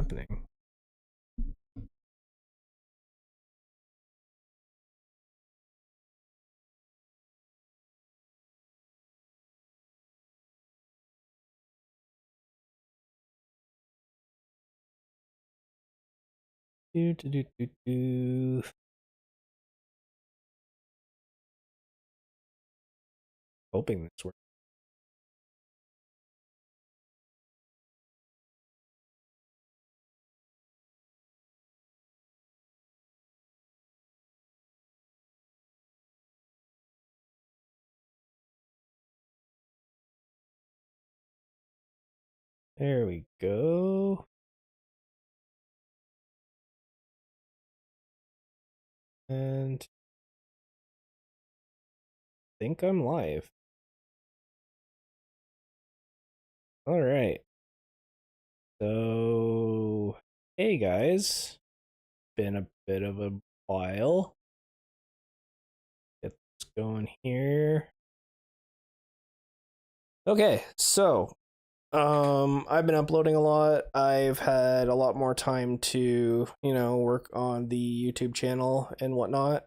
happening? Do, do, do, do, do. Hoping this works. There we go. And I think I'm live. All right. So, hey guys. Been a bit of a while. Get this going here. Okay, so I've been uploading a lot. I've had a lot more time to, work on the YouTube channel and whatnot.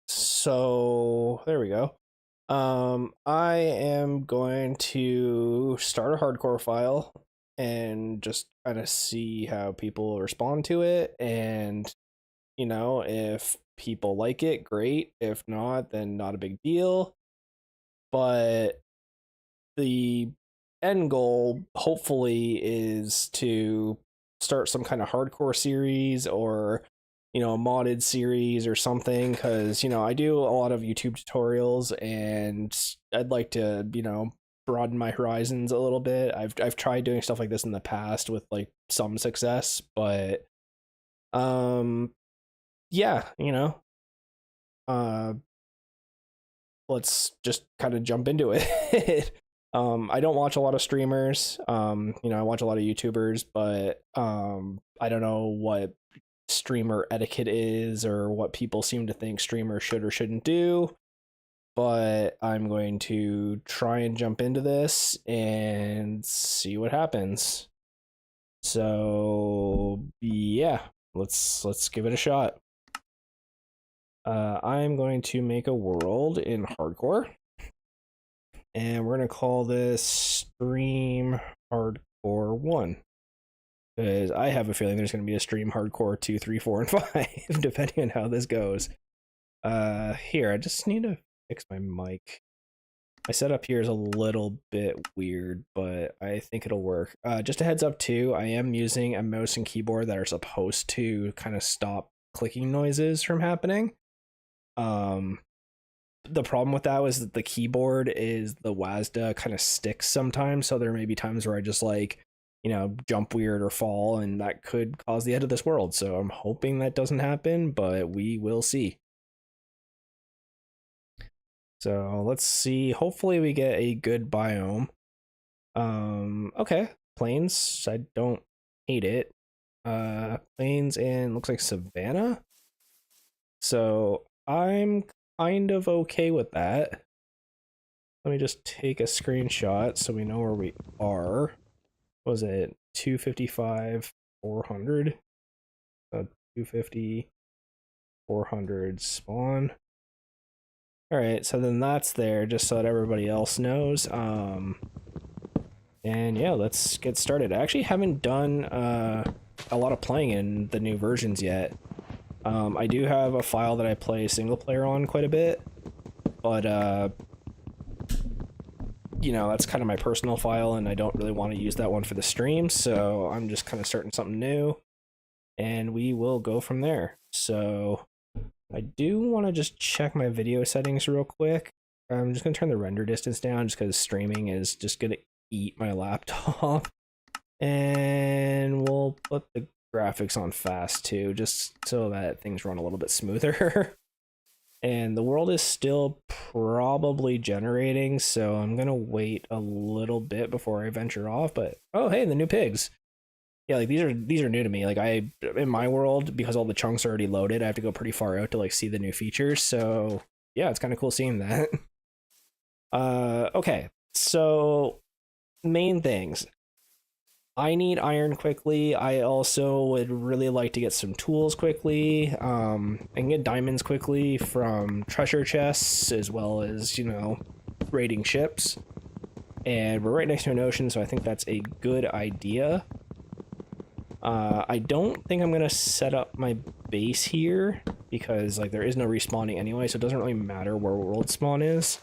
So there we go. I am going to start a hardcore file and just kind of see how people respond to it. And, if people like it, great. If not, then not a big deal. But the end goal, hopefully, is to start some kind of hardcore series or a modded series or something, because I do a lot of YouTube tutorials and I'd like to broaden my horizons a little bit. I've tried doing stuff like this in the past with like some success, but yeah, uh let's just kind of jump into it. I don't watch a lot of streamers. I watch a lot of YouTubers, but I don't know what streamer etiquette is or what people seem to think streamers should or shouldn't do. But I'm going to try and jump into this and see what happens. So yeah, let's give it a shot. I'm going to make a world in hardcore, and we're going to call this Stream Hardcore 1, because I have a feeling there's going to be a Stream Hardcore 2, 3, 4, and 5, depending on how this goes. Here, I just need to fix my mic. My setup here is a little bit weird, but I think it'll work. Just a heads up too, I am using a mouse and keyboard that are supposed to kind of stop clicking noises from happening. The problem with that was that the keyboard is the WASD kind of sticks sometimes, so there may be times where I just like, jump weird or fall, and that could cause the end of this world. So I'm hoping that doesn't happen, but we will see. So let's see. Hopefully we get a good biome. Okay, plains. I don't hate it. Plains and looks like savanna. So I'm kind of okay with that. Let me just take a screenshot so we know where we are. What was it 255, 400? 250, 400 spawn. All right, so then that's there just so that everybody else knows. And yeah, let's get started. I actually haven't done a lot of playing in the new versions yet. I do have a file that I play single player on quite a bit, but that's kind of my personal file, and I don't really want to use that one for the stream, so I'm just kind of starting something new, and we will go from there. So I do want to just check my video settings real quick. I'm just going to turn the render distance down just because streaming is just going to eat my laptop. And we'll put the graphics on fast too, just so that things run a little bit smoother. And the world is still probably generating, so I'm going to wait a little bit before I venture off. But oh, hey, the new pigs. Yeah, like these are new to me. Like in my world, because all the chunks are already loaded, I have to go pretty far out to like see the new features. So yeah, it's kind of cool seeing that. Okay, so main things. I need iron quickly. I also would really like to get some tools quickly. I can get diamonds quickly from treasure chests as well as, you know, raiding ships. And we're right next to an ocean, so I think that's a good idea. I don't think I'm gonna set up my base here because like there is no respawning anyway, so it doesn't really matter where world spawn is.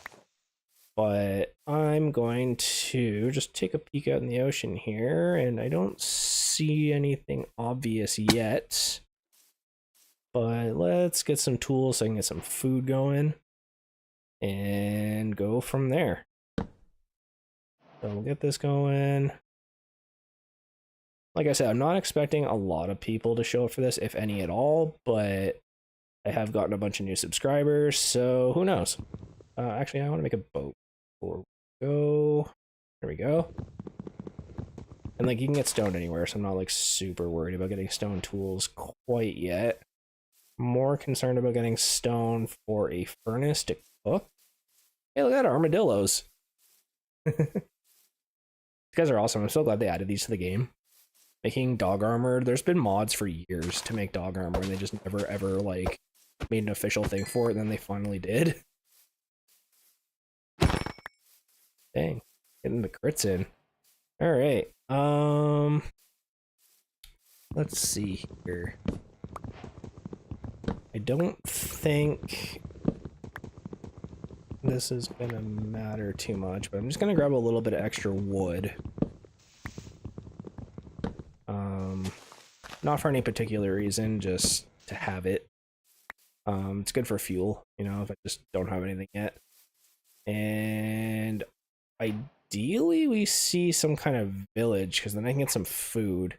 But I'm going to just take a peek out in the ocean here, and I don't see anything obvious yet. But let's get some tools so I can get some food going and go from there. So we'll get this going. Like I said, I'm not expecting a lot of people to show up for this, if any at all, but I have gotten a bunch of new subscribers, so who knows? Actually, I want to make a boat before we go. There we go. And like you can get stone anywhere, so I'm not like super worried about getting stone tools quite yet. More concerned about getting stone for a furnace to cook. Hey, look at that, armadillos. These guys are awesome. I'm so glad they added these to the game. Making dog armor, there's been mods for years to make dog armor, and they just never ever like made an official thing for it, and then they finally did. Dang, getting the crits in. All right. Let's see here. I don't think this is gonna matter too much, but I'm just gonna grab a little bit of extra wood. Not for any particular reason, just to have it. It's good for fuel, you know, if I just don't have anything yet. And ideally we see some kind of village, because then I can get some food.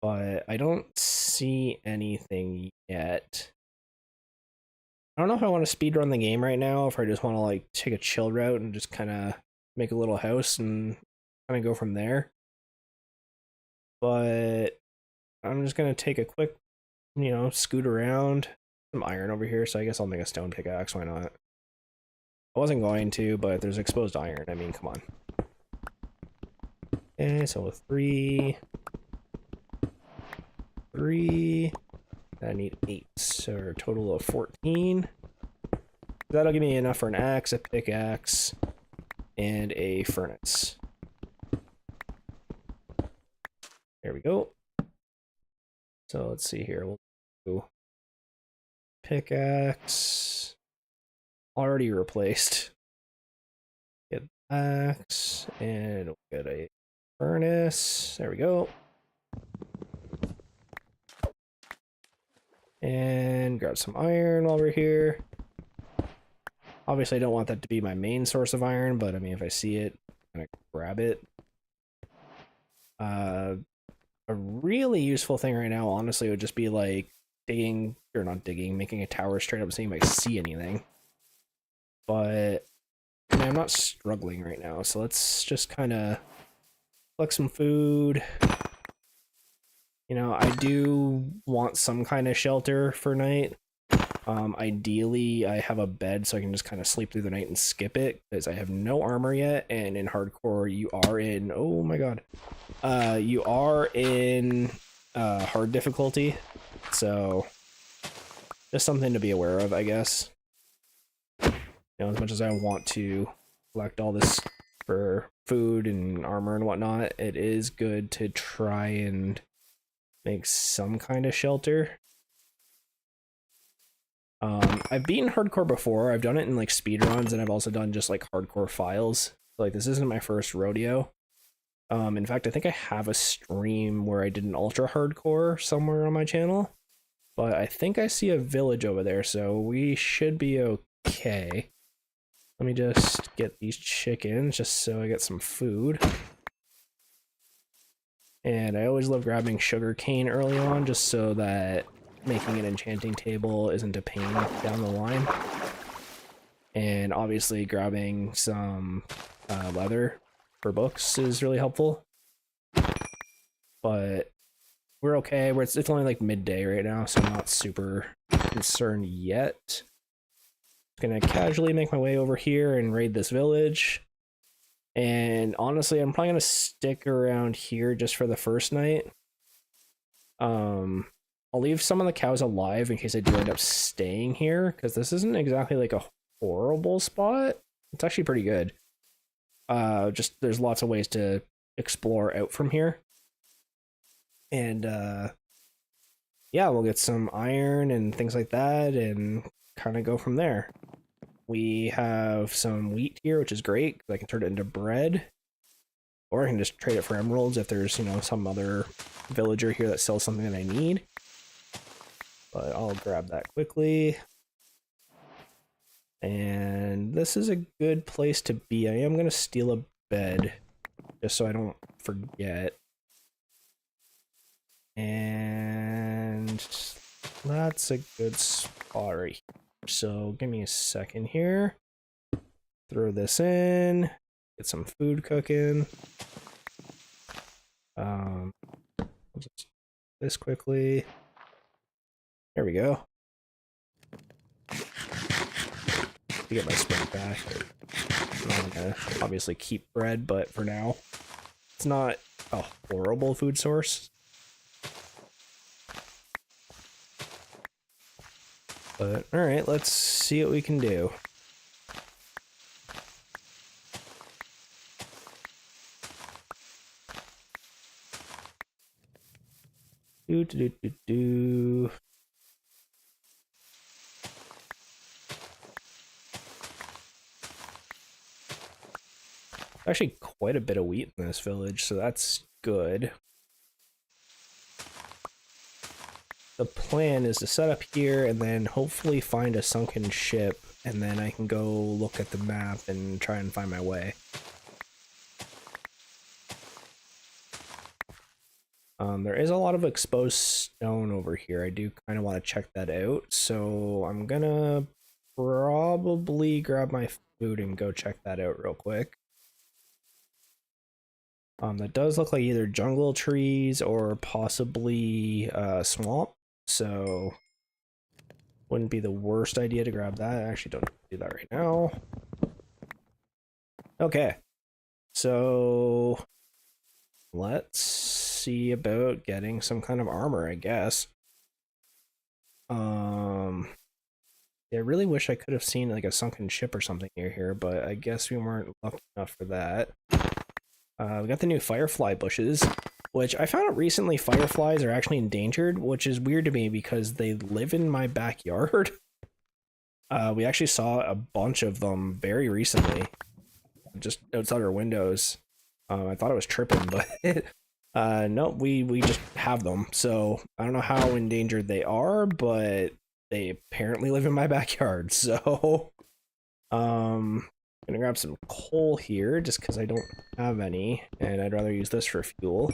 But I don't see anything yet. I don't know if I want to speedrun the game right now, if I just want to like take a chill route and just kind of make a little house and kind of go from there. But I'm just going to take a quick, you know, scoot around. Some iron over here, so I guess I'll make a stone pickaxe, why not? I wasn't going to, but there's exposed iron, I mean, come on. Okay, so 3. I need 8, so a total of 14. That'll give me enough for an axe, a pickaxe, and a furnace. There we go. So let's see here. We'll do pickaxe. Already replaced. Get axe, and we'll get a furnace. There we go. And grab some iron while we're here. Obviously, I don't want that to be my main source of iron, but I mean, if I see it, I'm gonna grab it. A really useful thing right now, honestly, would just be like digging, or not digging, making a tower straight up and seeing if I see anything. But I mean, I'm not struggling right now, so let's just kind of collect some food. You know, I do want some kind of shelter for night. Ideally, I have a bed so I can just kind of sleep through the night and skip it, because I have no armor yet, and in hardcore, you are in, oh my god, you are in hard difficulty, so just something to be aware of, I guess. You know, as much as I want to collect all this for food and armor and whatnot, it is good to try and make some kind of shelter. I've beaten hardcore before. I've done it in like speedruns, and I've also done just like hardcore files. Like, this isn't my first rodeo. In fact, I think I have a stream where I did an ultra hardcore somewhere on my channel, but I think I see a village over there, so we should be okay. Let me just get these chickens just so I get some food. And I always love grabbing sugar cane early on, just so that making an enchanting table isn't a pain down the line. And obviously grabbing some leather for books is really helpful. But we're okay. It's only like midday right now, so I'm not super concerned yet. Gonna casually make my way over here and raid this village. And honestly, I'm probably gonna stick around here just for the first night. I'll leave some of the cows alive in case I do end up staying here, because this isn't exactly like a horrible spot. It's actually pretty good. Just there's lots of ways to explore out from here. And yeah, we'll get some iron and things like that and kind of go from there. We have some wheat here, which is great because I can turn it into bread. Or I can just trade it for emeralds if there's, you know, some other villager here that sells something that I need. But I'll grab that quickly. And this is a good place to be. I am going to steal a bed just so I don't forget. And that's a good spot right here. So give me a second here. Throw this in. Get some food cooking. I'll just do this quickly. There we go. To get my sprint back. I'm gonna obviously keep bread, but for now, it's not a horrible food source. But alright, let's see what we can do. Do. Actually, quite a bit of wheat in this village, so that's good. The plan is to set up here and then hopefully find a sunken ship, and then I can go look at the map and try and find my way. There is a lot of exposed stone over here. I do kind of want to check that out, so I'm gonna probably grab my food and go check that out real quick. That does look like either jungle trees or possibly swamp, so wouldn't be the worst idea to grab that. I actually don't do that right now. Okay, so let's see about getting some kind of armor, I guess. I really wish I could have seen like a sunken ship or something near here, but I guess we weren't lucky enough for that. We got the new firefly bushes, which I found out recently fireflies are actually endangered, which is weird to me because they live in my backyard. We actually saw a bunch of them very recently, just outside our windows. I thought it was tripping, but no, we just have them. So I don't know how endangered they are, but they apparently live in my backyard. So I'm gonna grab some coal here just because I don't have any, and I'd rather use this for fuel.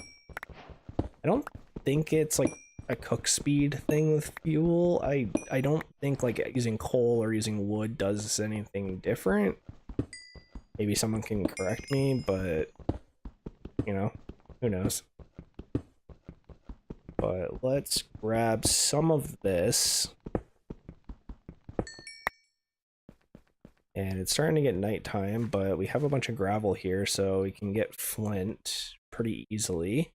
I don't think it's like a cook speed thing with fuel. I don't think like using coal or using wood does anything different. Maybe someone can correct me, but you know, who knows. But let's grab some of this. And it's starting to get nighttime, but we have a bunch of gravel here, so we can get flint pretty easily.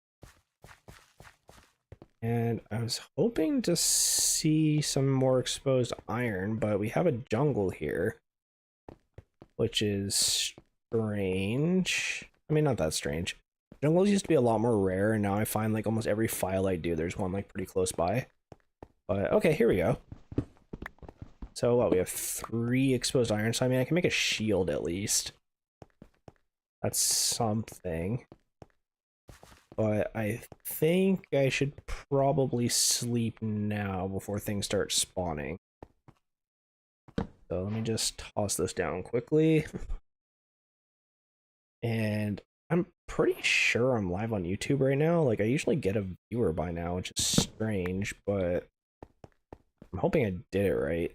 And I was hoping to see some more exposed iron, but we have a jungle here, which is strange. I mean, not that strange. Jungles used to be a lot more rare, and now I find like almost every file I do, there's one like pretty close by. But okay, here we go. So what, we have 3 exposed iron, so I mean I can make a shield at least. That's something. But I think I should probably sleep now before things start spawning. So let me just toss this down quickly. And I'm pretty sure I'm live on YouTube right now. Like I usually get a viewer by now, which is strange, but I'm hoping I did it right.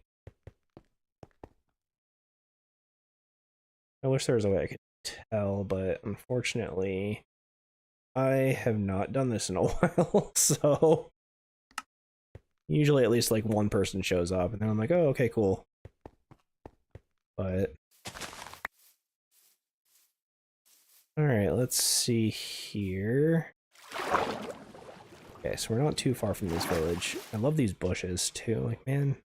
I wish there was a way I could tell, but unfortunately, I have not done this in a while, so usually at least like one person shows up, and then I'm like, oh, okay, cool. But All right, let's see here. Okay, so we're not too far from this village. I love these bushes too. Like, man,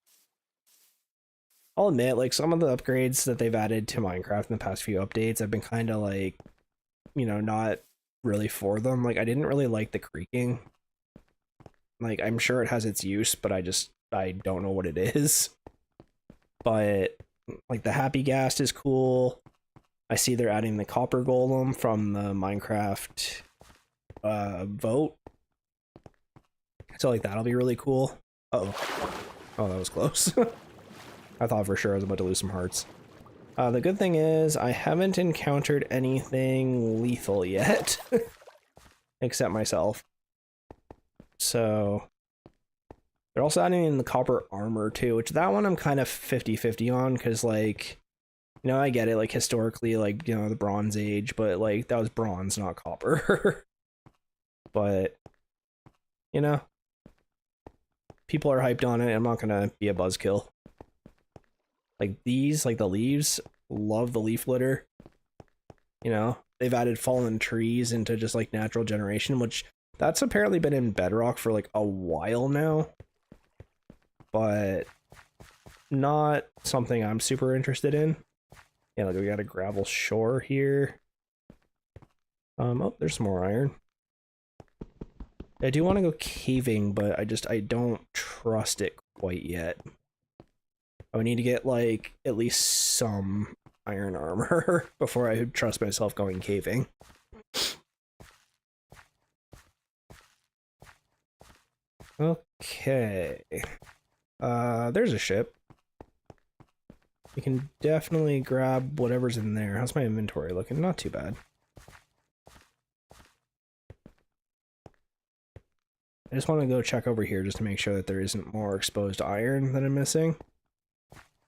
I'll admit, like, some of the upgrades that they've added to Minecraft in the past few updates, I've been kind of like, you know, not really for them. Like, I didn't really like the creaking. Like, I'm sure it has its use, but I don't know what it is. But like the happy ghast is cool. I see they're adding the copper golem from the Minecraft vote. So like that'll be really cool. Uh-oh. Oh, that was close. I thought for sure I was about to lose some hearts. The good thing is I haven't encountered anything lethal yet. Except myself. So they're also adding in the copper armor too, which that one I'm kind of 50-50 on, because like, you know, I get it, like historically, like, you know, the Bronze Age, but like that was bronze, not copper. But, you know, people are hyped on it. I'm not gonna be a buzzkill. Like these, like the leaves, love the leaf litter. You know, they've added fallen trees into just like natural generation, which that's apparently been in Bedrock for like a while now. But not something I'm super interested in. Yeah, like we got a gravel shore here. Oh, there's some more iron. I do want to go caving, but I don't trust it quite yet. I would need to get like at least some iron armor before I trust myself going caving. Okay. There's a ship. We can definitely grab whatever's in there. How's my inventory looking? Not too bad. I just want to go check over here just to make sure that there isn't more exposed iron that I'm missing.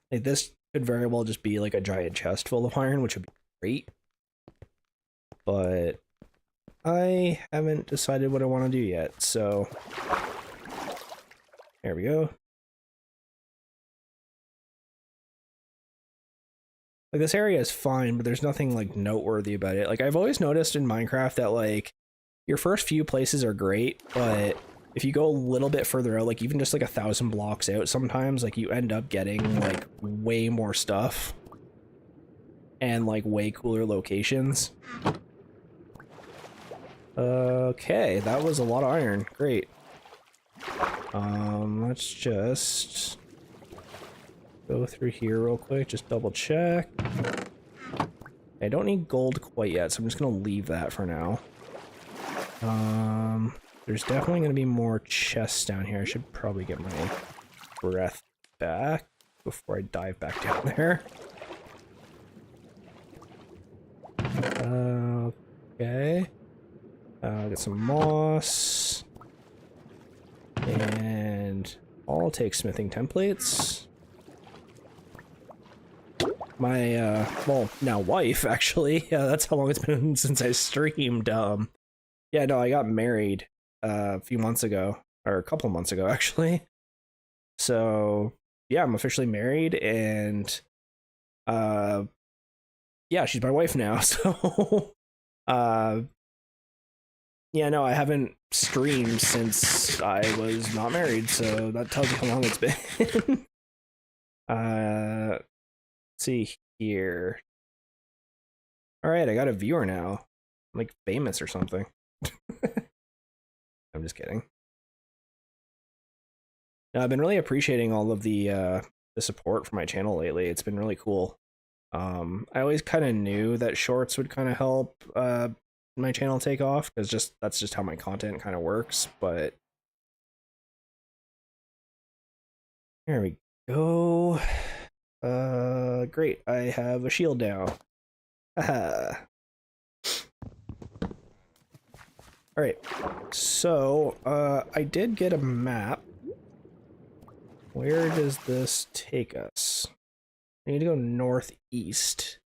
Like this could very well just be like a giant chest full of iron, which would be great. But I haven't decided what I want to do yet, so there we go. Like this area is fine, but there's nothing like noteworthy about it. Like I've always noticed in Minecraft that like your first few places are great, but if you go a little bit further out, like even just like 1,000 blocks out, sometimes like you end up getting like way more stuff and like way cooler locations. Okay, that was a lot of iron. Great. Let's just go through here real quick, just double check. I don't need gold quite yet, so I'm just gonna leave that for now. There's definitely gonna be more chests down here. I should probably get my breath back before I dive back down there. Okay. Get some moss. And I'll take smithing templates. My, well, now wife, actually. Yeah, that's how long it's been since I streamed. Yeah, no, I got married a few months ago, or a couple of months ago, actually. So, yeah, I'm officially married, and, yeah, she's my wife now, so, yeah, no, I haven't streamed since I was not married, so that tells you how long it's been. Let's see here. All right, I got a viewer now. I'm like famous or something. I'm just kidding. No, I've been really appreciating all of the support for my channel lately. It's been really cool. I always kind of knew that shorts would kind of help my channel take off, because that's just how my content kind of works. But there we go. Great. I have a shield now. Haha. All right. So, I did get a map. Where does this take us? I need to go northeast.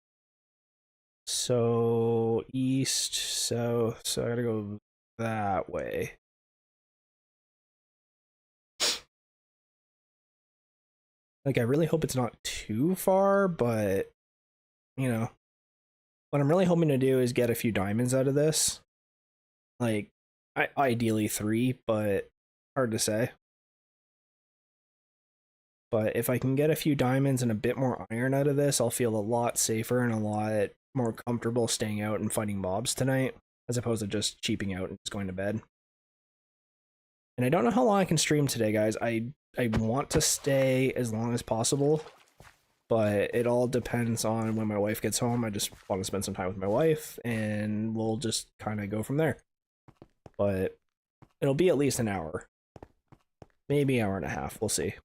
So, east, south, so I gotta go that way. Like, I really hope it's not too far, but, you know, what I'm really hoping to do is get a few diamonds out of this. Like, ideally 3, but hard to say. But if I can get a few diamonds and a bit more iron out of this, I'll feel a lot safer and a lot more comfortable staying out and fighting mobs tonight, as opposed to just cheaping out and just going to bed. And I don't know how long I can stream today, guys. I want to stay as long as possible, but it all depends on when my wife gets home. I just want to spend some time with my wife, and we'll just kind of go from there. But it'll be at least an hour. Maybe an hour and a half. We'll see.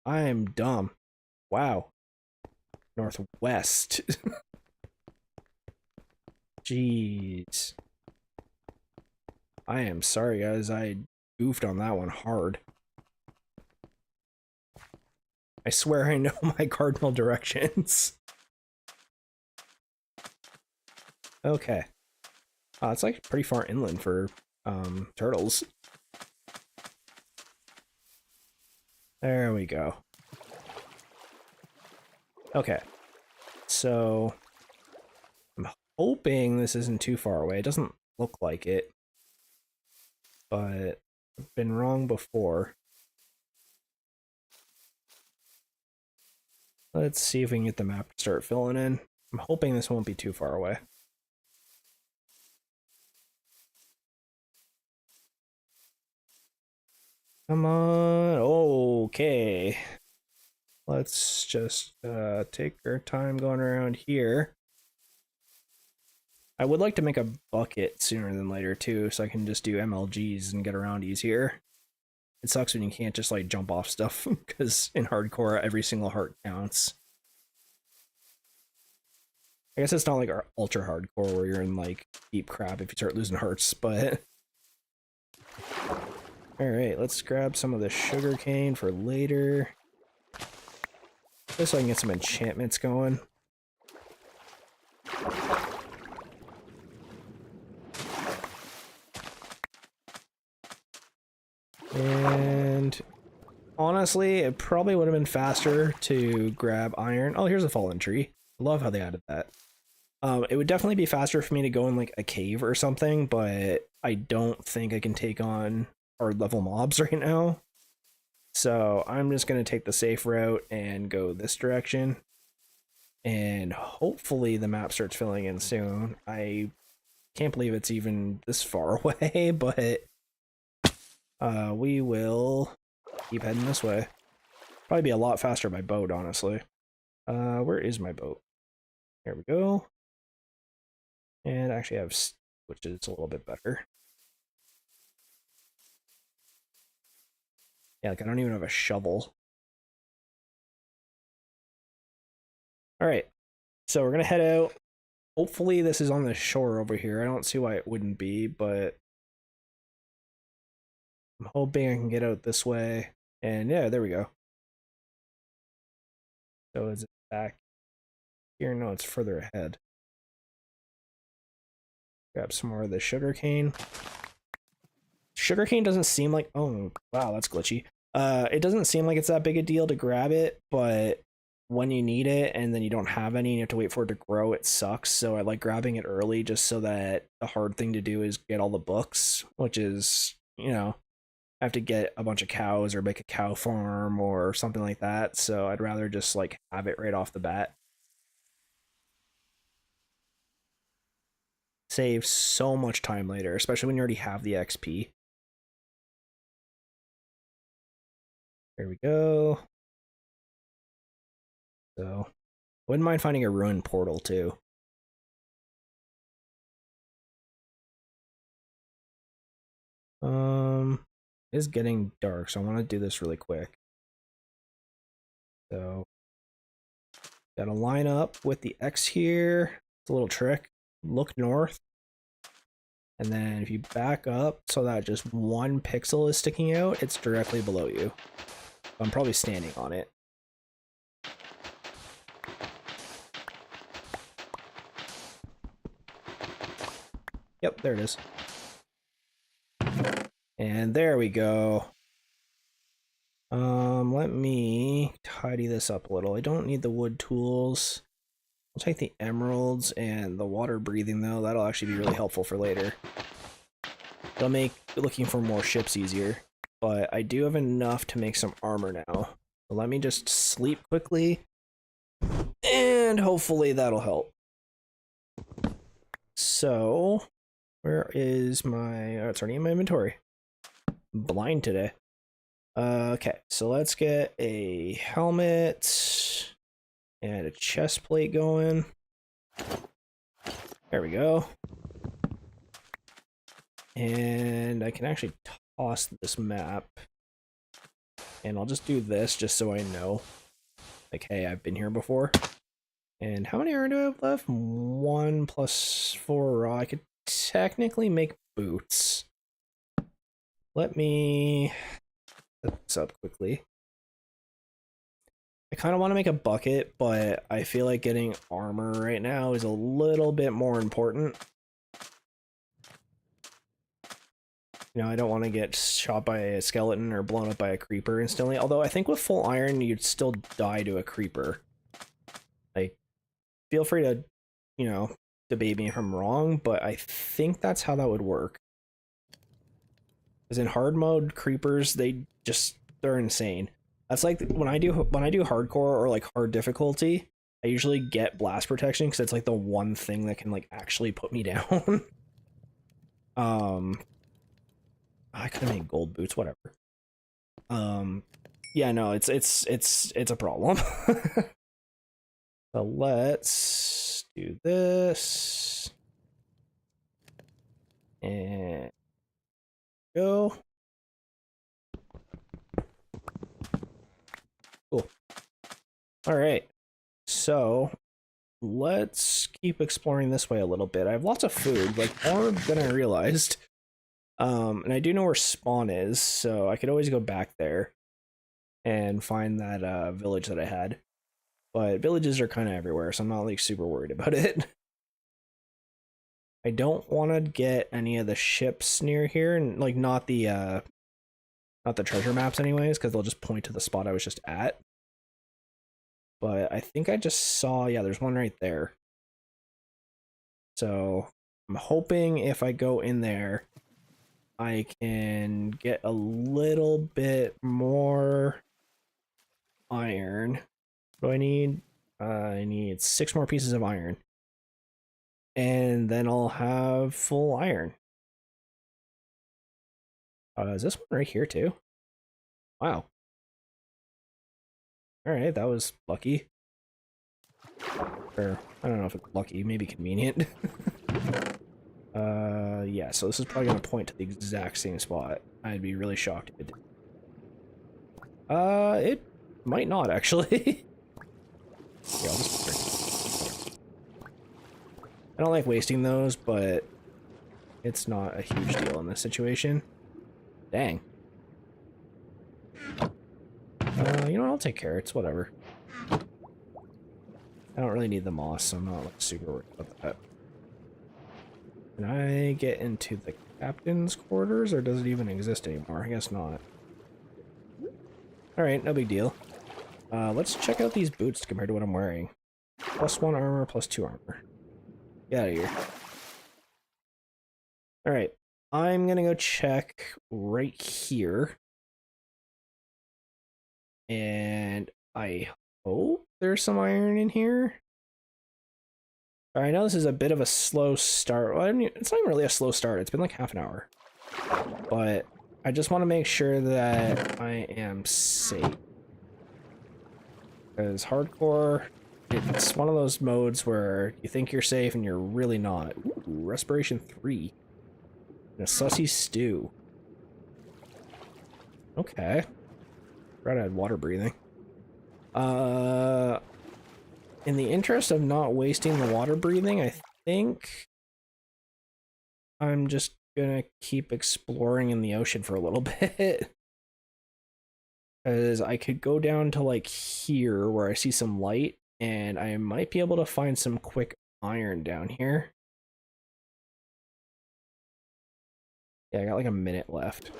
I am dumb. Wow. Northwest. Jeez. I am sorry, guys. I goofed on that one hard. I swear I know my cardinal directions. Okay. It's like pretty far inland for turtles. There we go. Okay. So I'm hoping this isn't too far away. It doesn't look like it, but I've been wrong before. Let's see if we can get the map to start filling in. I'm hoping this won't be too far away. Come on. Okay. Let's just take our time going around here. I would like to make a bucket sooner than later too, so I can just do MLGs and get around easier. It sucks when you can't just like jump off stuff, because in hardcore every single heart counts. I guess it's not like our ultra hardcore where you're in like deep crap if you start losing hearts, but alright, let's grab some of the sugar cane for later. Just so I can get some enchantments going. And honestly, it probably would have been faster to grab iron. Oh, here's a fallen tree. I love how they added that. It would definitely be faster for me to go in like a cave or something, but I don't think I can take on hard level mobs right now. So I'm just going to take the safe route and go this direction. And hopefully the map starts filling in soon. I can't believe it's even this far away, but we will keep heading this way. Probably be a lot faster by boat, honestly. Where is my boat? Here we go. And actually I have, which is a little bit better. Yeah, like I don't even have a shovel. Alright, so we're gonna head out. Hopefully this is on the shore over here. I don't see why it wouldn't be, but I'm hoping I can get out this way. And yeah, there we go. So is it back here? No, it's further ahead. Grab some more of the sugarcane. Sugarcane doesn't seem like, oh wow, that's glitchy. It doesn't seem like it's that big a deal to grab it, but when you need it and then you don't have any and you have to wait for it to grow, it sucks. So I like grabbing it early just so that the hard thing to do is get all the books, which is, you know, I have to get a bunch of cows or make a cow farm or something like that. So I'd rather just like have it right off the bat. Save so much time later, especially when you already have the XP. There we go. So, wouldn't mind finding a ruined portal too. It is getting dark, so I want to do this really quick. So, gotta line up with the X here. It's a little trick. Look north. And then if you back up so that just one pixel is sticking out, it's directly below you. I'm probably standing on it. Yep, there it is. And there we go. Let me tidy this up a little. I don't need the wood tools. I'll take the emeralds and the water breathing though. That'll actually be really helpful for later. It'll make looking for more ships easier. But I do have enough to make some armor now. So let me just sleep quickly. And hopefully that'll help. So, where is my... Oh, it's already in my inventory. I'm blind today. Okay, so let's get a helmet and a chest plate going. There we go. And I can actually toss this map. And I'll just do this just so I know. Like, hey, I've been here before. And how many iron do I have left? 1 plus 4 raw. I could technically make boots. Let me set this up quickly. I kind of want to make a bucket, but I feel like getting armor right now is a little bit more important. You know, I don't want to get shot by a skeleton or blown up by a creeper instantly. Although I think with full iron, you'd still die to a creeper. Like, feel free to, you know, debate me if I'm wrong, but I think that's how that would work. Because in hard mode, creepers, they're insane. That's like when I do hardcore or like hard difficulty, I usually get blast protection because it's like the one thing that can like actually put me down. I could have made gold boots, whatever. Yeah, no, it's a problem. So let's do this. And go. Cool. All right. So let's keep exploring this way a little bit. I have lots of food, like more than I realized. And I do know where spawn is, so I could always go back there and find that village that I had. But villages are kind of everywhere, so I'm not like super worried about it. I don't want to get any of the ships near here, and like not the treasure maps anyways, because they'll just point to the spot I was just at. But I think I just saw, yeah, there's one right there. So I'm hoping if I go in there, I can get a little bit more iron. What do I need? I need 6 more pieces of iron. And then I'll have full iron. Is this one right here too? Wow. Alright, that was lucky. Or, I don't know if it's lucky, maybe convenient. Yeah, so this is probably gonna point to the exact same spot. I'd be really shocked if it did. It might not, actually. Yeah, I'll just... I don't like wasting those, but it's not a huge deal in this situation. Dang. You know what, I'll take carrots, whatever. I don't really need the moss, so I'm not like super worried about that. Can I get into the captain's quarters, or does it even exist anymore? I guess not. Alright, no big deal. Let's check out these boots compared to what I'm wearing. +1 armor, +2 armor. Get out of here. Alright, I'm gonna go check right here. And I hope there's some iron in here. I know this is a bit of a slow start. Well, I mean, it's not even really a slow start. It's been like half an hour. But I just want to make sure that I am safe. Because hardcore, it's one of those modes where you think you're safe and you're really not. Ooh, respiration 3. And a sussy stew. Okay. Right, I had water breathing. In the interest of not wasting the water breathing, I think I'm just gonna keep exploring in the ocean for a little bit. Because I could go down to like here where I see some light, and I might be able to find some quick iron down here. Yeah, I got like a minute left.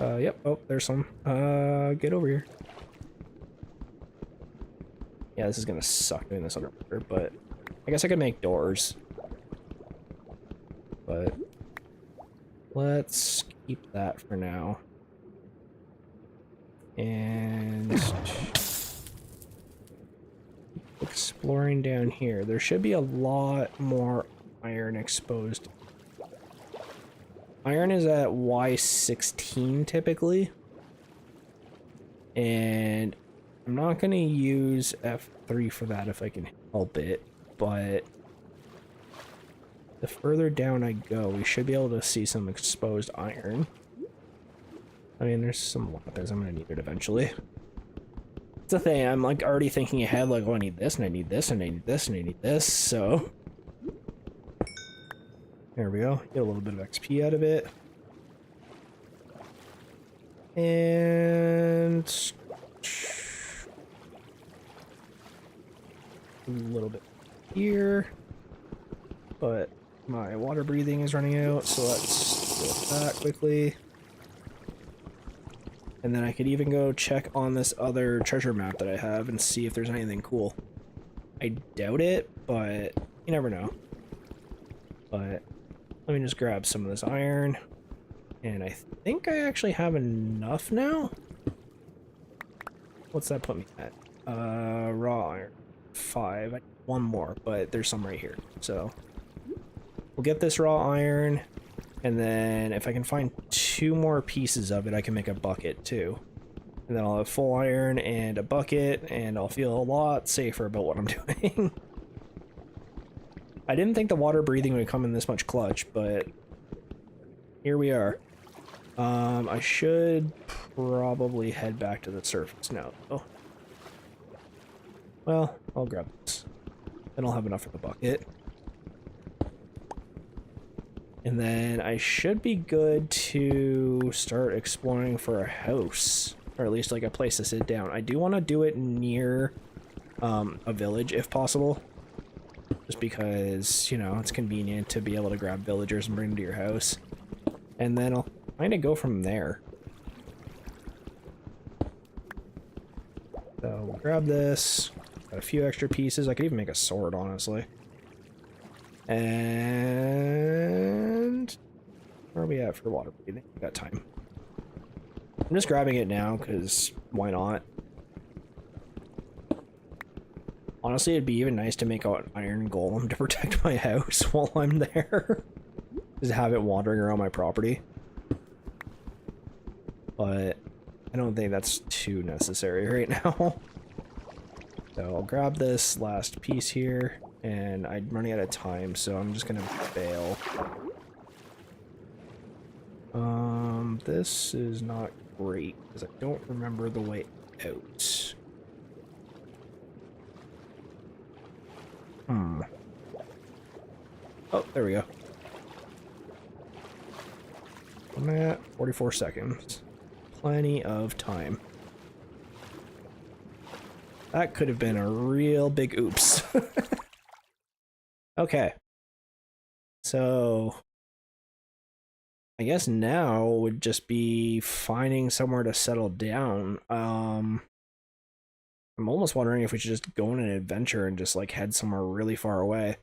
Yep. Oh, there's some. Get over here. Yeah, this is gonna suck doing this underwater, but I guess I could make doors. But let's keep that for now. And exploring down here. There should be a lot more iron exposed. Iron is at Y16 typically. And I'm not going to use F3 for that if I can help it, but the further down I go, we should be able to see some exposed iron. I mean, there's some lapis. I'm going to need it eventually. It's the thing, I'm like already thinking ahead, like, oh, I need this, and I need this, and I need this, and I need this, so... There we go. Get a little bit of XP out of it. And... a little bit here. But my water breathing is running out, so let's deal with that quickly. And then I could even go check on this other treasure map that I have and see if there's anything cool. I doubt it, but you never know. But let me just grab some of this iron. And I think I actually have enough now. What's that put me at? Raw iron. 5. I need one more, but there's some right here. So we'll get this raw iron. And then if I can find 2 more pieces of it, I can make a bucket too. And then I'll have full iron and a bucket, and I'll feel a lot safer about what I'm doing. I didn't think the water breathing would come in this much clutch, but here we are. I should probably head back to the surface now, though. Well, I'll grab this. Then I'll have enough for the bucket. And then I should be good to start exploring for a house, or at least like a place to sit down. I do want to do it near a village if possible, just because, you know, it's convenient to be able to grab villagers and bring them to your house. And then I'll kind of go from there. So we'll grab this, got a few extra pieces. I could even make a sword, honestly. And where are we at for water breathing? We got time. I'm just grabbing it now because why not? Honestly, it'd be even nice to make an iron golem to protect my house while I'm there. Just have it wandering around my property. But I don't think that's too necessary right now. So I'll grab this last piece here. And I'm running out of time, so I'm just gonna bail. This is not great, because I don't remember the way out. Oh, there we go. I'm at 44 seconds. Plenty of time. That could have been a real big oops. Okay, so I guess now would just be finding somewhere to settle down. I'm almost wondering if we should just go on an adventure and just like head somewhere really far away.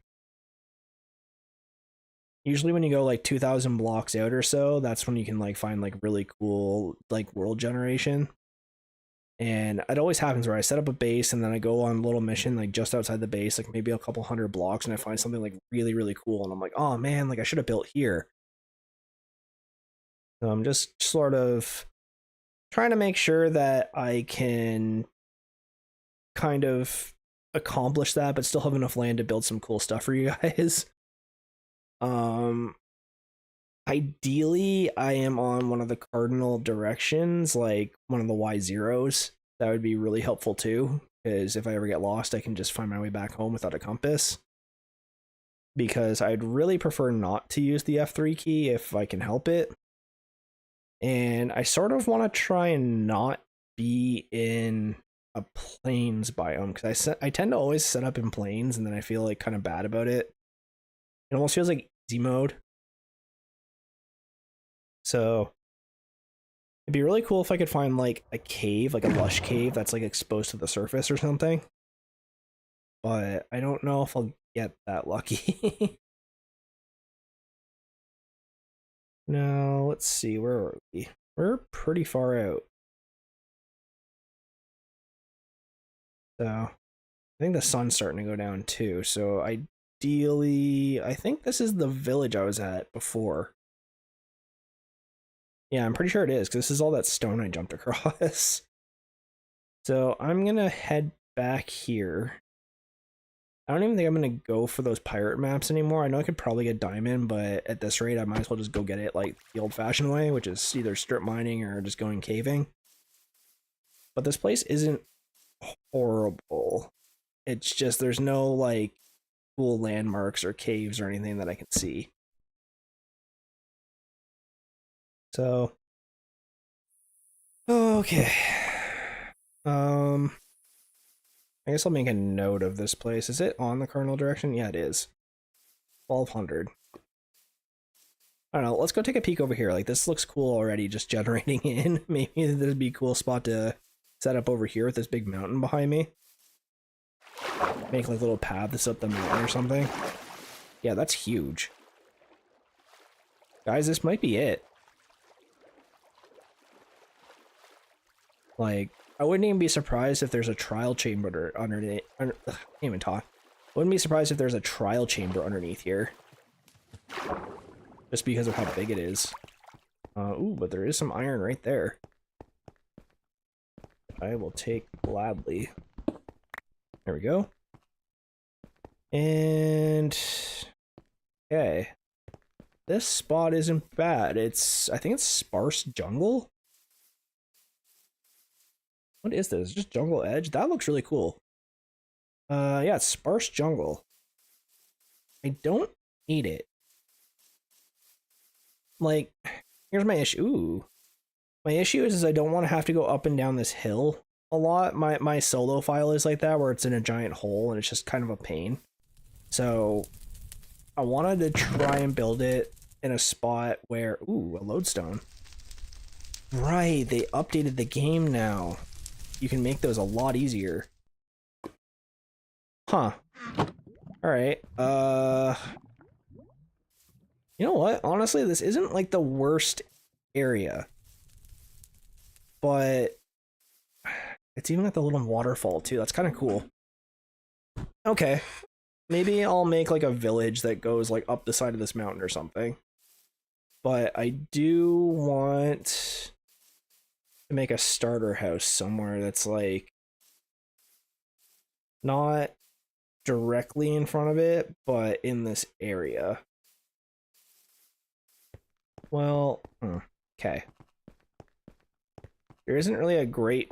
Usually when you go like 2,000 blocks out or so, that's when you can like find like really cool like world generation. And it always happens where I set up a base and then I go on a little mission like just outside the base, like maybe a couple 100 blocks, and I find something like really, really cool. And I'm like, oh man, like I should have built here. So I'm just sort of trying to make sure that I can kind of accomplish that, but still have enough land to build some cool stuff for you guys. Ideally, I am on one of the cardinal directions, like one of the Y0s. That would be really helpful too, because if I ever get lost, I can just find my way back home without a compass. Because I'd really prefer not to use the F3 key if I can help it. And I sort of want to try and not be in a plains biome, because I tend to always set up in plains, and then I feel like kind of bad about it. It almost feels like easy mode. So It'd be really cool if I could find like a cave, like a lush cave that's like exposed to the surface or something. But I don't know if I'll get that lucky. No, let's see, where are we? We're pretty far out. So I think the sun's starting to go down too. So ideally, I think this is the village I was at before. Yeah, I'm pretty sure it is, because this is all that stone I jumped across. So I'm gonna head back here. I don't even think I'm gonna go for those pirate maps anymore. I know I could probably get diamond, but at this rate I might as well just go get it like the old-fashioned way, which is either strip mining or just going caving. But this place isn't horrible. It's just there's no like cool landmarks or caves or anything that I can see. So okay. I guess I'll make a note of this place. Is it on the cardinal direction? Yeah, it is. 1200. I don't know. Let's go take a peek over here. Like, this looks cool already, just generating in. Maybe this would be a cool spot to set up over here with this big mountain behind me. Make like little paths up the mountain or something. Yeah, that's huge. Guys, this might be it. Like, I wouldn't even be surprised if there's a trial chamber underneath. Can't even talk. Wouldn't be surprised if there's a trial chamber underneath here. Just because of how big it is. Ooh, but there is some iron right there. I will take gladly. There we go. And okay. This spot isn't bad. I think it's sparse jungle. What is this? Just jungle edge? That looks really cool. Yeah, it's sparse jungle. I don't need it. Like, here's my issue. Ooh. My issue is I don't want to have to go up and down this hill a lot. My solo file is like that, where it's in a giant hole and it's just kind of a pain. So I wanted to try and build it in a spot where, ooh, a lodestone. Right, they updated the game now. You can make those a lot easier. Huh. Alright, you know what? Honestly, this isn't like the worst area. But it's even got the little waterfall too. That's kind of cool. Okay. Maybe I'll make like a village that goes like up the side of this mountain or something. But I do want to make a starter house somewhere that's like not directly in front of it, but in this area. Well, okay. There isn't really a great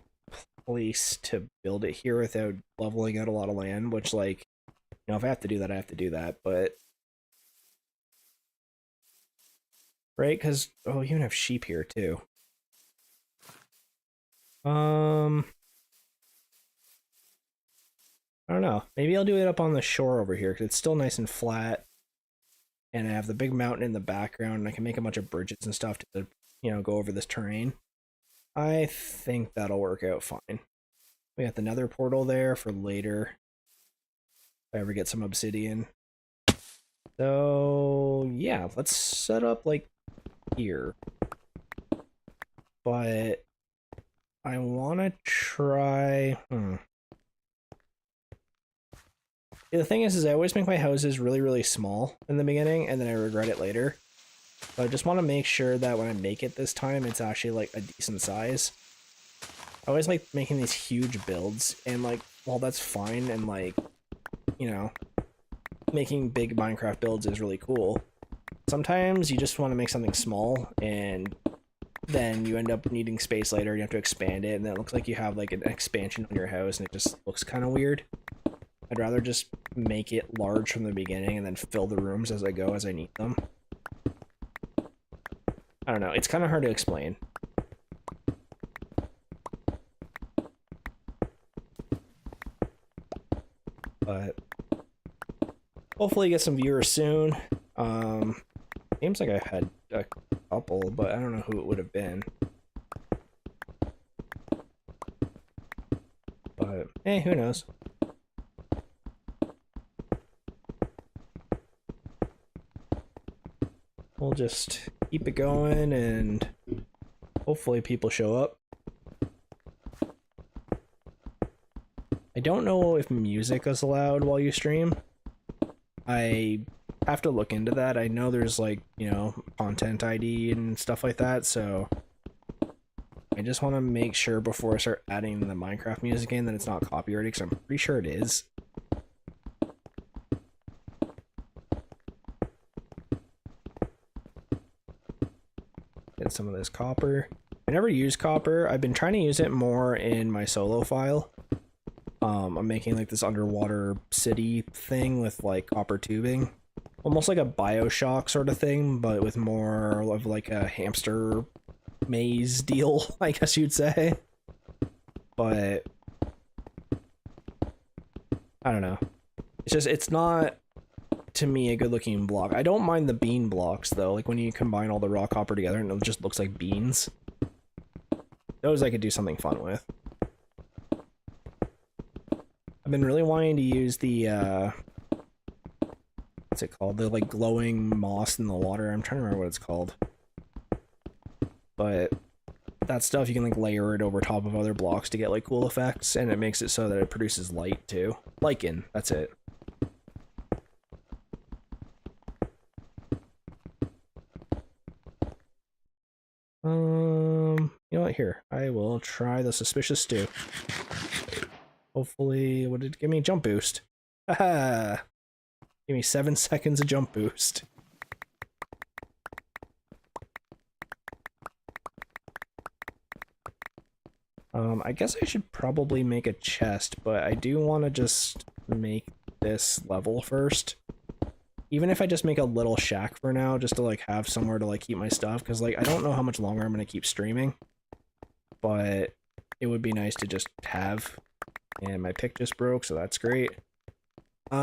place to build it here without leveling out a lot of land, which, like, you know, if I have to do that, I have to do that, but... Right, because, oh, you even have sheep here, too. I don't know. Maybe I'll do it up on the shore over here, because it's still nice and flat. And I have the big mountain in the background, and I can make a bunch of bridges and stuff to, you know, go over this terrain. I think that'll work out fine. We got the nether portal there for later. If I ever get some obsidian. So, yeah, let's set up, like, here. But I want to try... The thing is I always make my houses really, really small in the beginning, and then I regret it later. But I just want to make sure that when I make it this time, it's actually, like, a decent size. I always like making these huge builds, and, like, while that's fine, and, like, you know, making big Minecraft builds is really cool. Sometimes you just want to make something small, and then you end up needing space later, you have to expand it, and then it looks like you have, like, an expansion on your house, and it just looks kind of weird. I'd rather just make it large from the beginning and then fill the rooms as I go as I need them. I don't know, it's kind of hard to explain. But hopefully get some viewers soon. Seems like I had a couple, but I don't know who it would have been. Hey, who knows? We'll just keep it going and hopefully people show up. I don't know if music is allowed while you stream. I have to look into that. I know there's like, you know, content ID and stuff like that, so I just want to make sure before I start adding the Minecraft music in that it's not copyrighted, because I'm pretty sure it is. Get some of this copper. I never use copper. I've been trying to use it more in my solo file. I'm making like this underwater city thing with like copper tubing. Almost like a BioShock sort of thing, but with more of like a hamster maze deal, I guess you'd say. But I don't know. It's just, it's not, to me, a good looking block. I don't mind the bean blocks though, like when you combine all the raw copper together and it just looks like beans. Those I could do something fun with. I've been really wanting to use the what's it called? The like glowing moss in the water. I'm trying to remember what it's called. But that stuff, you can like layer it over top of other blocks to get like cool effects, and it makes it so that it produces light too. Lichen, that's it. You know what, here, I will try the suspicious stew. Hopefully, what did it give me? Jump boost. Haha! Give me 7 seconds of jump boost. I guess I should probably make a chest, but I do want to just make this level first. Even if I just make a little shack for now, just to like have somewhere to like keep my stuff, because like I don't know how much longer I'm going to keep streaming, but it would be nice to just have. And my pick just broke, so that's great. There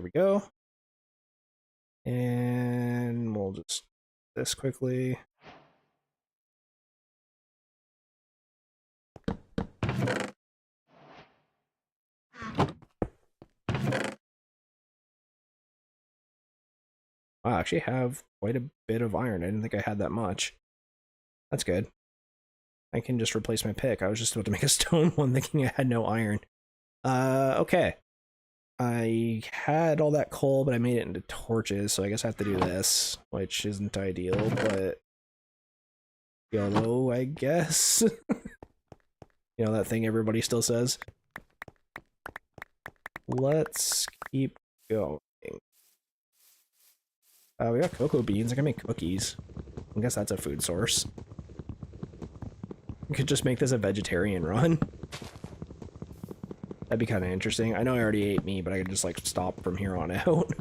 we go. And we'll just do this quickly. I actually have quite a bit of iron. I didn't think I had that much. That's good. I can just replace my pick. I was just about to make a stone one thinking I had no iron. Okay. I had all that coal, but I made it into torches, so I guess I have to do this, which isn't ideal, but YOLO, I guess. You know, that thing everybody still says. Let's keep going. We got cocoa beans. I can make cookies. I guess that's a food source. We could just make this a vegetarian run. That'd be kind of interesting. I know I already ate meat, but I could just like stop from here on out.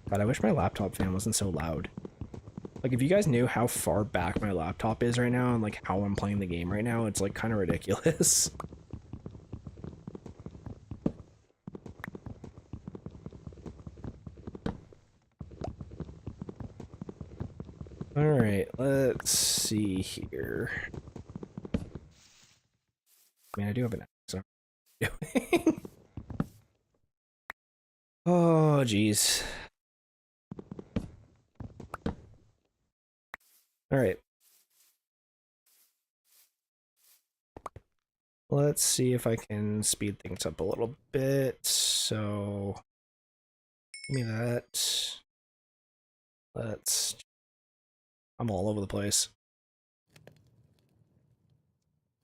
God, I wish my laptop fan wasn't so loud. Like, if you guys knew how far back my laptop is right now and like how I'm playing the game right now, it's like kind of ridiculous. Alright, let's see here. I mean, I do have an axe. Doing. Oh, jeez. Alright. Let's see if I can speed things up a little bit. So, give me that. Let's... I'm all over the place.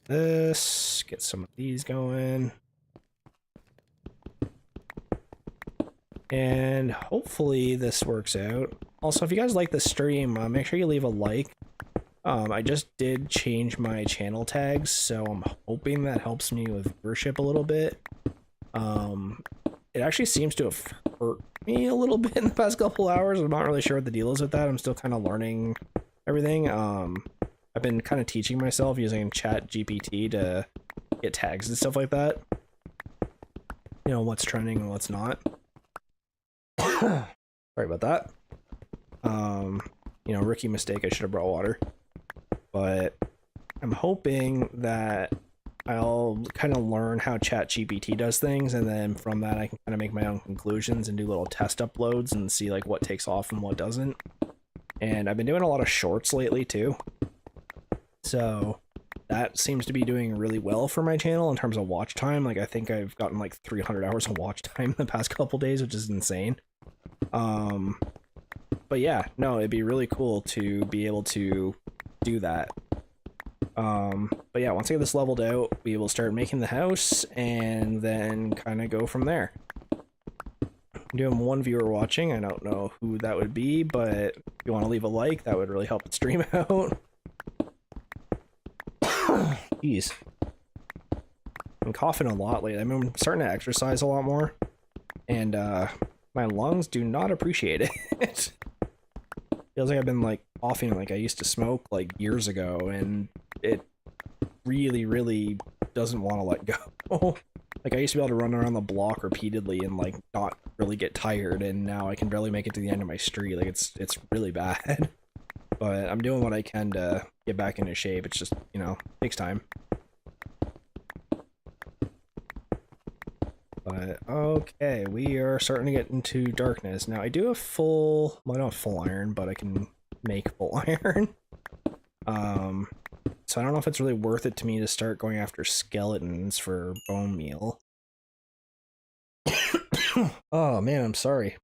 This, get some of these going. And hopefully this works out. Also, if you guys like the stream, make sure you leave a like. I just did change my channel tags, so I'm hoping that helps me with viewership a little bit. It actually seems to have hurt me a little bit in the past couple hours. I'm not really sure what the deal is with that. I'm still kind of learning everything. I've been kind of teaching myself using ChatGPT to get tags and stuff like that. You know, what's trending and what's not. Sorry about that. You You know, rookie mistake, I should have brought water. But I'm hoping that I'll kind of learn how ChatGPT does things, and then from that I can kind of make my own conclusions and do little test uploads and see like what takes off and what doesn't. And I've been doing a lot of shorts lately too, so that seems to be doing really well for my channel in terms of watch time. Like I think I've gotten like 300 hours of watch time the past couple days, which is insane. But yeah, no, it'd be really cool to be able to do that. But yeah, once I get this leveled out, we will start making the house and then kind of go from there. I'm doing one viewer watching. I don't know who that would be, but if you want to leave a like, that would really help the stream out. Jeez. I'm coughing a lot lately. I'm starting to exercise a lot more, and my lungs do not appreciate it. Feels like I've been like coughing like I used to smoke like years ago, and it really doesn't want to let go. Like I used to be able to run around the block repeatedly and like not really get tired, and now I can barely make it to the end of my street. Like it's really bad. But I'm doing what I can to get back into shape. It's just, you know, takes time. But okay, we are starting to get into darkness. Now I do have full, well, I don't have full iron, but I can make full iron. So I don't know if it's really worth it to me to start going after skeletons for bone meal. Oh man, I'm sorry.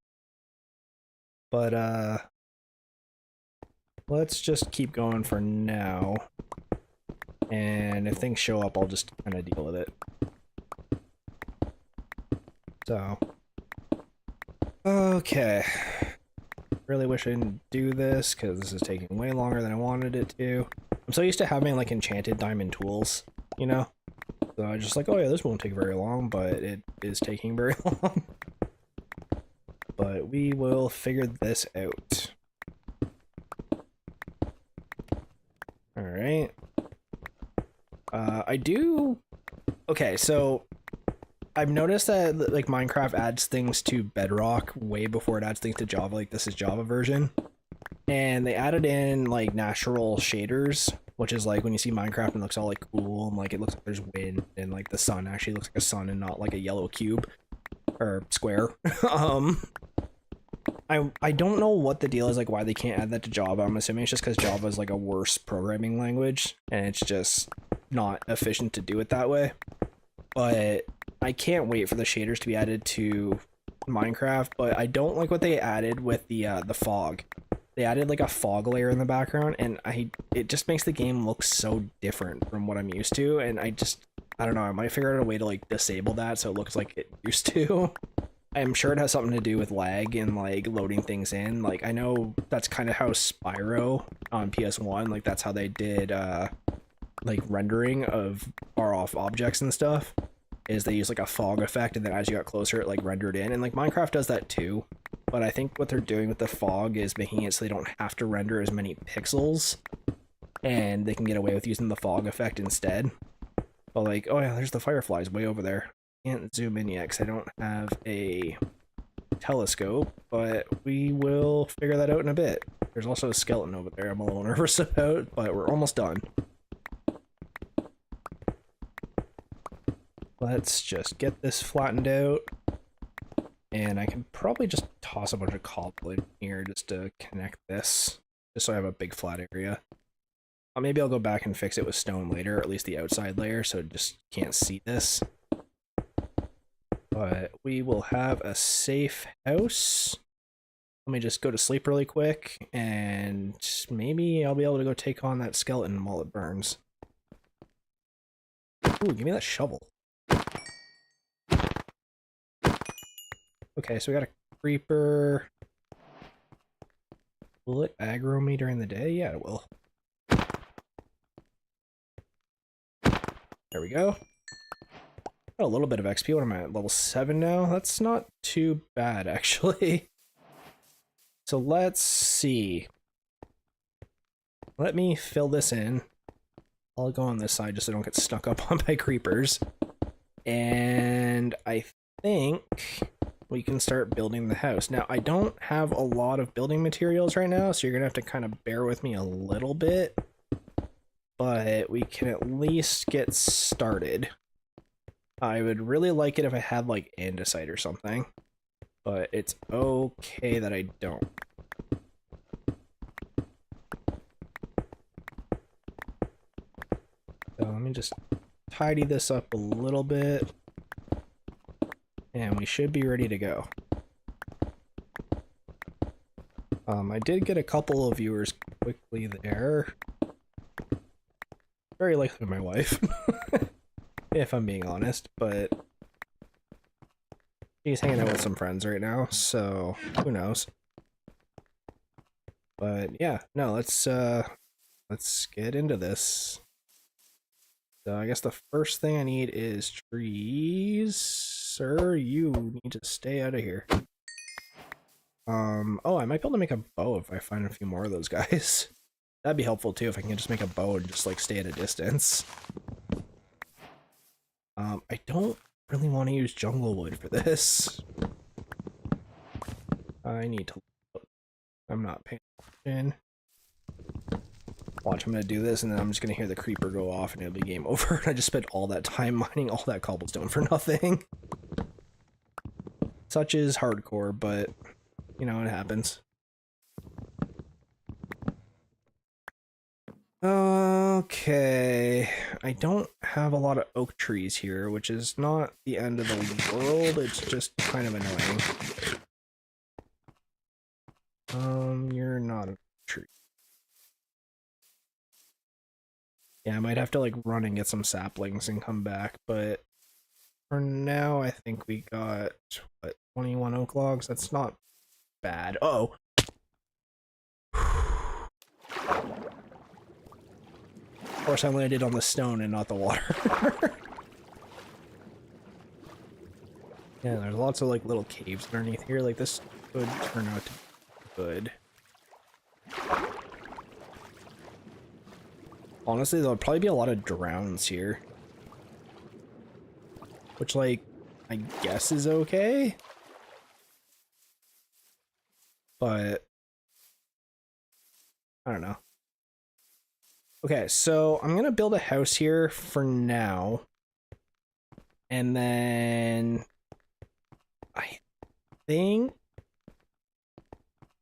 But let's just keep going for now. And if things show up, I'll just kind of deal with it. So, okay. Really wish I didn't do this because this is taking way longer than I wanted it to. I'm so used to having like enchanted diamond tools, you know? So I just like, oh yeah, this won't take very long, but it is taking very long. But we will figure this out. Alright. Okay, so I've noticed that like Minecraft adds things to Bedrock way before it adds things to Java. Like this is Java version, and they added in like natural shaders, which is like when you see Minecraft and it looks all like cool and like it looks like there's wind and like the sun actually looks like a sun and not like a yellow cube or square. I don't know what the deal is, like why they can't add that to Java. I'm assuming it's just because Java is like a worse programming language and it's just not efficient to do it that way. But I can't wait for the shaders to be added to Minecraft, but I don't like what they added with the fog. They added like a fog layer in the background, and it just makes the game look so different from what I'm used to, and I don't know, I might figure out a way to like disable that so it looks like it used to. I'm sure it has something to do with lag and like loading things in. Like I know that's kind of how Spyro on PS1, like that's how they did like rendering of far off objects and stuff, is they use like a fog effect, and then as you got closer it like rendered in, and like Minecraft does that too. But I think what they're doing with the fog is making it so they don't have to render as many pixels, and they can get away with using the fog effect instead. But like, oh yeah, there's the fireflies way over there. Can't zoom in yet because I don't have a telescope, but we will figure that out in a bit. There's also a skeleton over there I'm a little nervous about, but we're almost done. Let's just get this flattened out, and I can probably just toss a bunch of cobble in here just to connect this, just so I have a big flat area. Maybe I'll go back and fix it with stone later, or at least the outside layer, so it just can't see this. But we will have a safe house. Let me just go to sleep really quick, and maybe I'll be able to go take on that skeleton while it burns. Ooh, give me that shovel. Okay, so we got a creeper. Will it aggro me during the day? Yeah, it will. There we go. Got a little bit of XP. What am I at? Level 7 now? That's not too bad, actually. So let's see. Let me fill this in. I'll go on this side just so I don't get stuck up on by creepers. And I think we can start building the house. Now, I don't have a lot of building materials right now, so you're gonna have to kind of bear with me a little bit, but we can at least get started. I would really like it if I had like andesite or something, but it's okay that I don't. So let me just tidy this up a little bit, and we should be ready to go. I did get a couple of viewers quickly there. Very likely my wife, if I'm being honest, but she's hanging out with some friends right now, so who knows. But yeah, no, let's get into this. So I guess the first thing I need is trees. Sir, you need to stay out of here. Oh, I might be able to make a bow if I find a few more of those guys. That'd be helpful too if I can just make a bow and just like stay at a distance. I don't really want to use jungle wood for this. I need to look. I'm not paying attention. Watch, I'm gonna do this and then I'm just gonna hear the creeper go off and it'll be game over. I just spent all that time mining all that cobblestone for nothing. Such is hardcore, but you know, it happens. Okay, I don't have a lot of oak trees here, which is not the end of the world, it's just kind of annoying. You're not a tree. Yeah, I might have to like run and get some saplings and come back, but for now I think we got, what, 21 oak logs? That's not bad. Uh-oh. Of course I landed on the stone and not the water. Yeah, there's lots of like little caves underneath here. Like this could turn out to be good. Honestly, there'll probably be a lot of drowns here. Which, like, I guess is okay. But I don't know. Okay, so I'm gonna build a house here for now. And then I think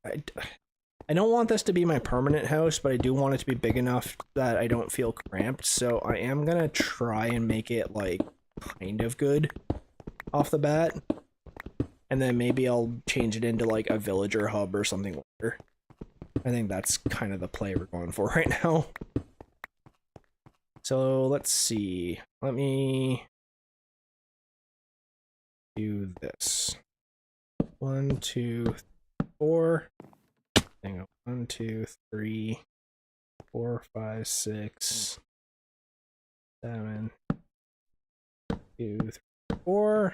I don't want this to be my permanent house, but I do want it to be big enough that I don't feel cramped. So I am gonna try and make it like kind of good off the bat. And then maybe I'll change it into like a villager hub or something later. I think that's kind of the play we're going for right now. So let's see. Let me do this. 1, 2, 4. Hang on. 1, 2, 3, 4, 5, 6, 7, 2, 3, 4.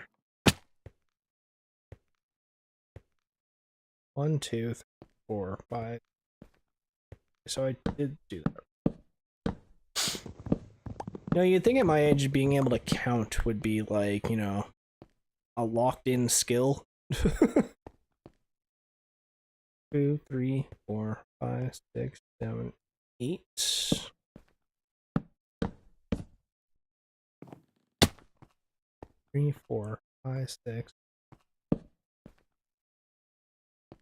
1, 2, 3, 4, 5. So I did do that. You know, you'd think at my age being able to count would be like, you know, a locked-in skill. 2, 3, 4, 5, 6, 7, 8. 3, 4, 5, 6,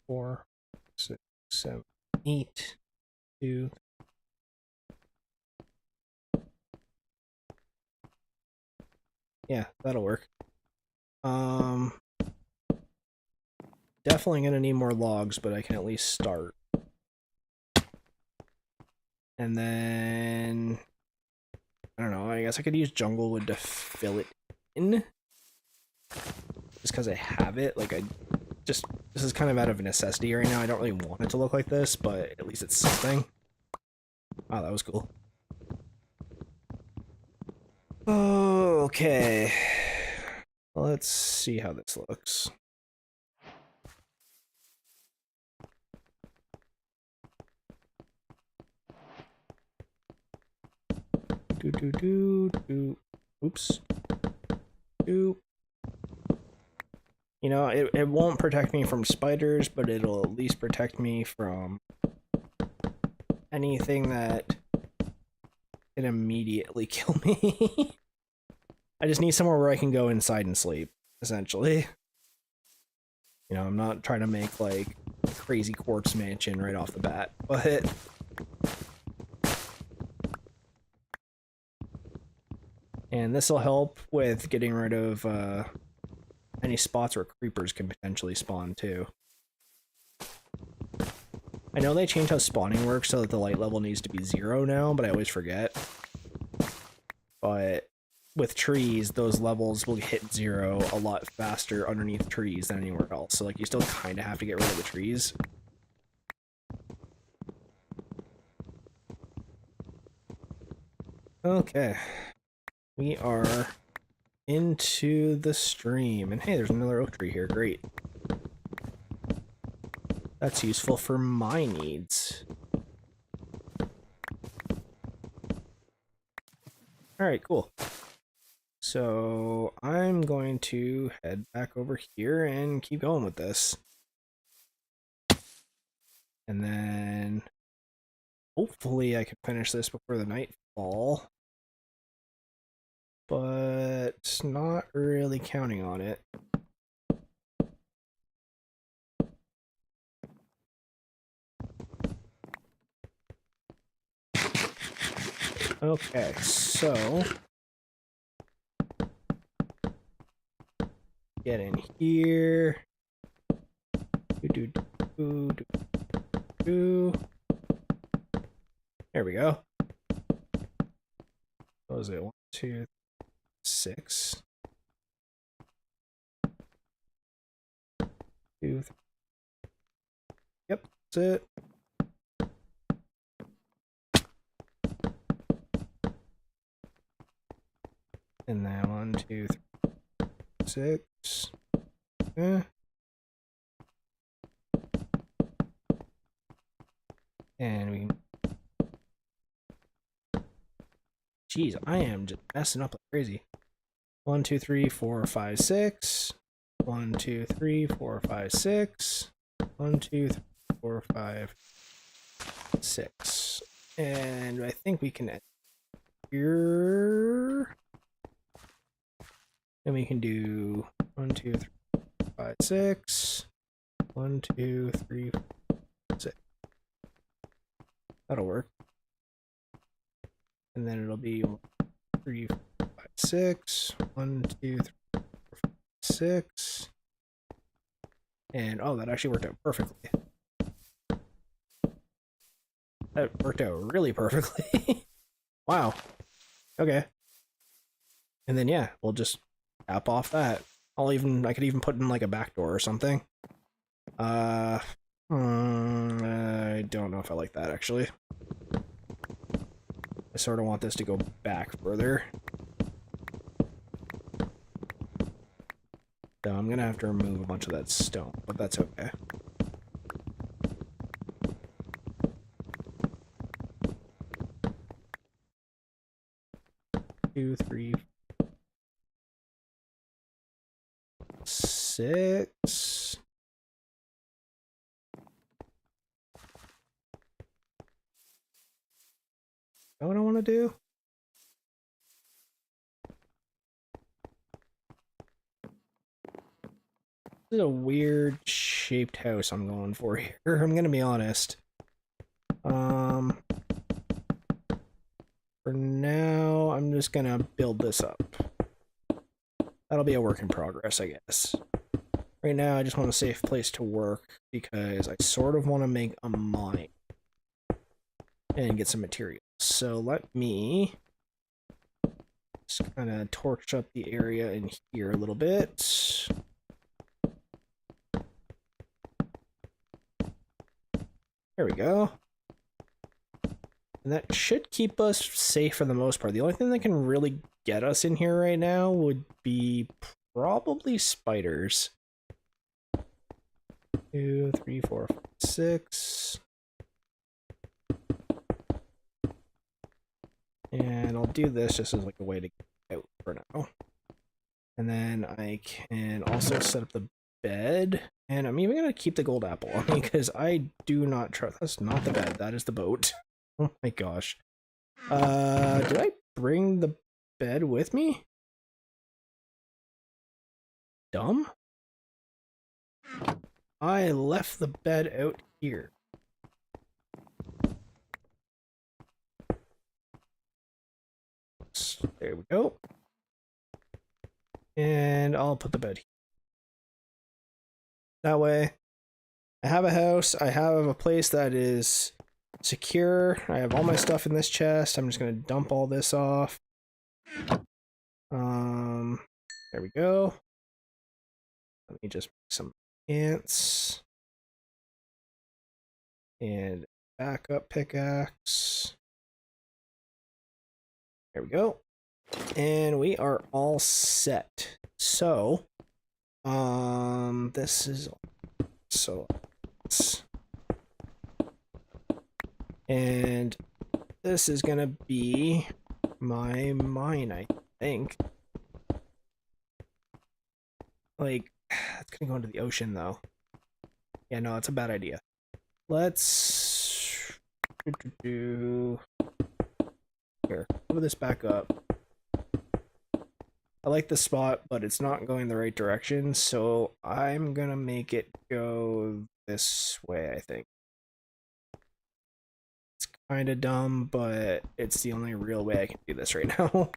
4, 6, 7, 8, 2. Yeah, that'll work. Definitely gonna need more logs, but I can at least start. And then I don't know, I guess I could use jungle wood to fill it in. Just because I have it, like this is kind of out of necessity right now. I don't really want it to look like this, but at least it's something. Wow, that was cool. Okay. Let's see how this looks. Oops. You know, it won't protect me from spiders, but it'll at least protect me from anything that can immediately kill me. I just need somewhere where I can go inside and sleep, essentially. You know, I'm not trying to make, like, a crazy quartz mansion right off the bat, but... And this will help with getting rid of, any spots where creepers can potentially spawn, too. I know they changed how spawning works so that the light level needs to be 0 now, but I always forget. But with trees, those levels will hit 0 a lot faster underneath trees than anywhere else. So, like, you still kind of have to get rid of the trees. Okay. We are into the stream. And hey, there's another oak tree here. Great. That's useful for my needs. Alright, cool. So I'm going to head back over here and keep going with this. And then hopefully I can finish this before the nightfall. But not really counting on it. Okay, so get in here. There we go. What was it? 1, 2, 6. 2, 3. Yep, that's it. And then 1, 2, 3, 6. And we. Jeez, I am just messing up like crazy. 1, 2, 3, 4, 5, 6. 1, 2, 3, 4, 5, 6. 1, 2, 3, 4, 5, 6. And I think we can end here. And we can do 1, 2, 3, 4, 5, 6. 1, 2, 3, 4, 6. That'll work. And then it'll be 1, 3, 4, 5, 6. 1, 2, 3, 4, 5, 6. And oh, that actually worked out perfectly. That worked out really perfectly. Wow. Okay. And then yeah, we'll just tap off that. I could even put in like a back door or something. I don't know if I like that actually. I sort of want this to go back further. So I'm gonna have to remove a bunch of that stone, but that's okay. Two, 3, 6. Is that what I want to do? This is a weird shaped house I'm going for here. I'm gonna be honest. For now, I'm just gonna build this up. That'll be a work in progress, I guess. Right now, I just want a safe place to work because I sort of want to make a mine and get some materials. So let me just kind of torch up the area in here a little bit. There we go. And that should keep us safe for the most part. The only thing that can really get us in here right now would be probably spiders. 2, 3, 4, 5, 6. And I'll do this just as like a way to get out for now. And then I can also set up the bed, and I'm even gonna keep the gold apple on me because I do not trust. That's not the bed. That is the boat. Oh my gosh. Did I bring the bed with me? Dumb. I left the bed out here. There we go. And I'll put the bed here. That way, I have a house, I have a place that is secure, I have all my stuff in this chest, I'm just going to dump all this off. There we go. Let me just make some ants. And backup pickaxe. There we go. And we are all set. So, this is and this is gonna be my mine, I think. Like, it's gonna go into the ocean though. Yeah, no, it's a bad idea. Let's here, move this back up. I like this spot, but it's not going the right direction, so I'm gonna make it go this way, I think. It's kind of dumb, but it's the only real way I can do this right now.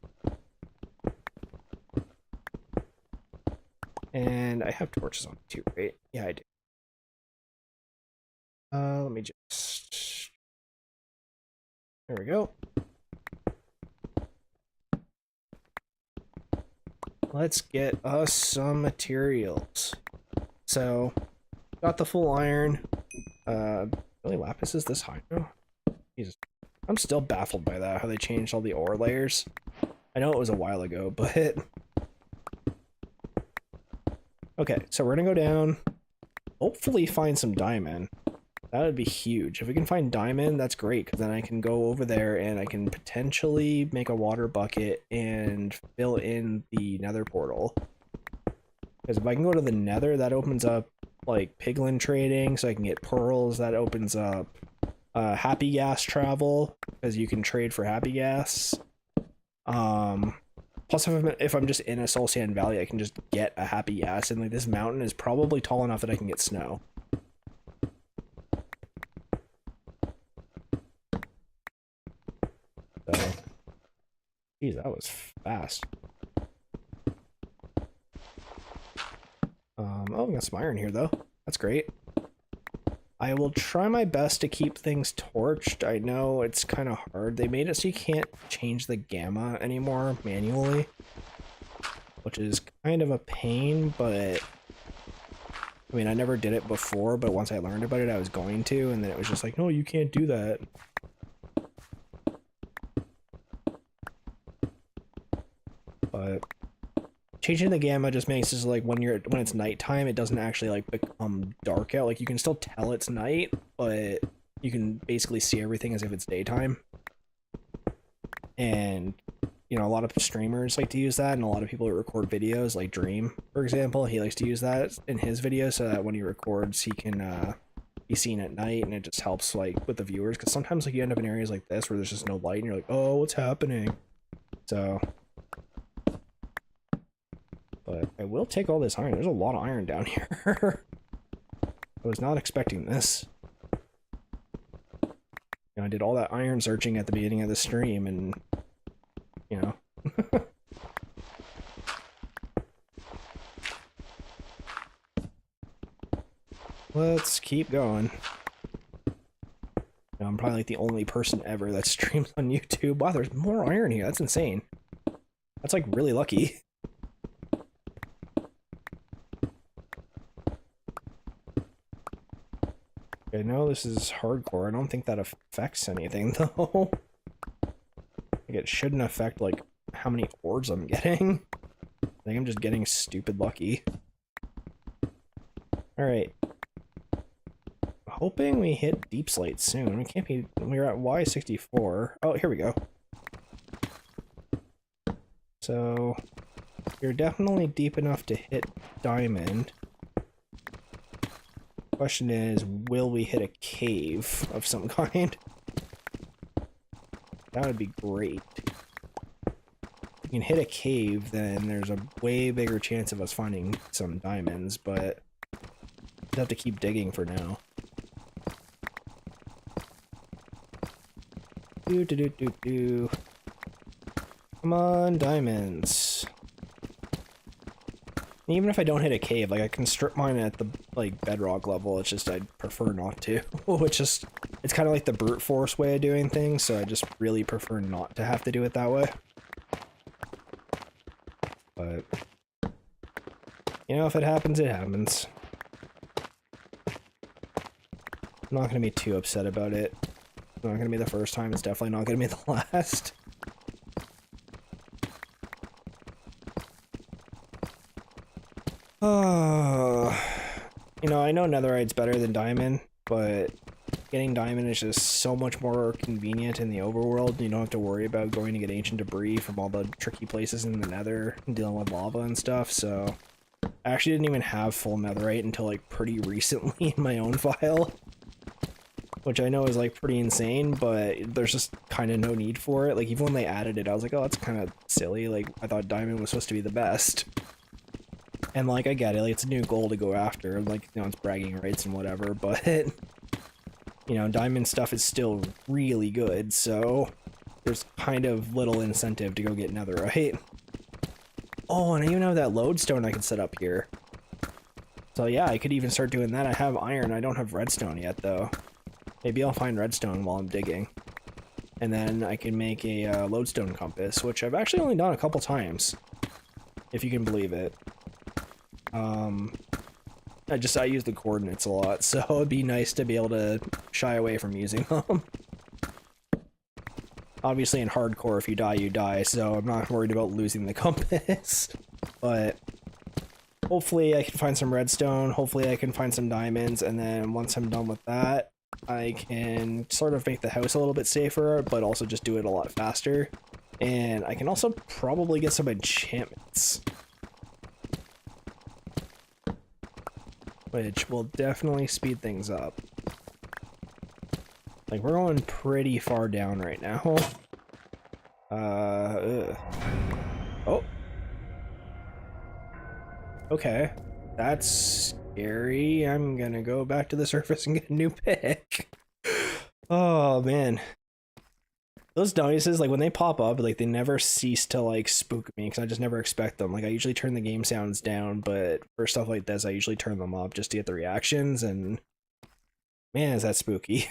And I have torches on too, right? Yeah, I do. Let me just... There we go. Let's get us some materials. So, got the full iron. Really, lapis is this high now? Jesus. I'm still baffled by that, how they changed all the ore layers. I know it was a while ago, but... Okay, so we're gonna go down. Hopefully find some diamond. That would be huge. If we can find diamond, that's great, because then I can go over there and I can potentially make a water bucket and fill in the nether portal. Because if I can go to the nether, that opens up, like, piglin trading, so I can get pearls. That opens up happy gas travel, because you can trade for happy gas. Plus, if I'm just in a soul sand valley, I can just get a happy gas, and like this mountain is probably tall enough that I can get snow. So, geez, that was fast. Oh, we got some iron here though. That's great. I will try my best to keep things torched. I know it's kind of hard. They made it so you can't change the gamma anymore manually, which is kind of a pain, but I mean, I never did it before, but once I learned about it, I was going to, and then it was just like, no, you can't do that. But changing the gamma just makes it so, like, when it's nighttime, it doesn't actually like become dark out. Like, you can still tell it's night, but you can basically see everything as if it's daytime. And you know, a lot of streamers like to use that, and a lot of people that record videos, like Dream, for example, he likes to use that in his videos so that when he records, he can be seen at night, and it just helps, like, with the viewers, because sometimes, like, you end up in areas like this where there's just no light, and you're like, oh, what's happening? So... But I will take all this iron. There's a lot of iron down here. I was not expecting this. You know, I did all that iron searching at the beginning of the stream, and, you know. Let's keep going. I'm probably like the only person ever that streams on YouTube. Wow, there's more iron here. That's insane. That's like really lucky. I know this is hardcore. I don't think that affects anything, though. Like, it shouldn't affect, like, how many ores I'm getting. I think I'm just getting stupid lucky. Alright. Hoping we hit deep slate soon. We can't be... We're at Y64. Oh, here we go. So... You're definitely deep enough to hit diamond. question is, will we hit a cave of some kind? That would be great. If we can hit a cave, then there's a way bigger chance of us finding some diamonds, but we'll have to keep digging for now. Come on, diamonds. Even if I don't hit a cave, like I can strip mine at the like bedrock level, it's just I'd prefer not to. It's kind of like the brute force way of doing things, so I just really prefer not to have to do it that way. But you know, if it happens, it happens. I'm not gonna be too upset about it. It's not gonna be the first time, it's definitely not gonna be the last. Oh, you know, I know netherite's better than diamond, but getting diamond is just so much more convenient in the overworld. You don't have to worry about going to get ancient debris from all the tricky places in the nether and dealing with lava and stuff, so I actually didn't even have full netherite until like pretty recently in my own file, which I know is like pretty insane, but there's just kind of no need for it. Like even when they added it, I was like, oh, that's kind of silly. Like I thought diamond was supposed to be the best. And like, I get it, like, it's a new goal to go after, like, you know, it's bragging rights and whatever, but, you know, diamond stuff is still really good, so there's kind of little incentive to go get netherite. Oh, and I even have that lodestone I can set up here. So yeah, I could even start doing that. I have iron, I don't have redstone yet, though. Maybe I'll find redstone while I'm digging. And then I can make a lodestone compass, which I've actually only done a couple times, if you can believe it. I use the coordinates a lot, so it'd be nice to be able to shy away from using them. Obviously in hardcore, if you die, you die, so I'm not worried about losing the compass. But hopefully I can find some redstone, hopefully I can find some diamonds, and then once I'm done with that, I can sort of make the house a little bit safer, but also just do it a lot faster. And I can also probably get some enchantments, which will definitely speed things up. Like, we're going pretty far down right now. Oh. Okay. That's scary. I'm gonna go back to the surface and get a new pick. Oh, man. Those noises, like, when they pop up, like, they never cease to, like, spook me, because I just never expect them. Like, I usually turn the game sounds down, but for stuff like this, I usually turn them up just to get the reactions, and man, is that spooky.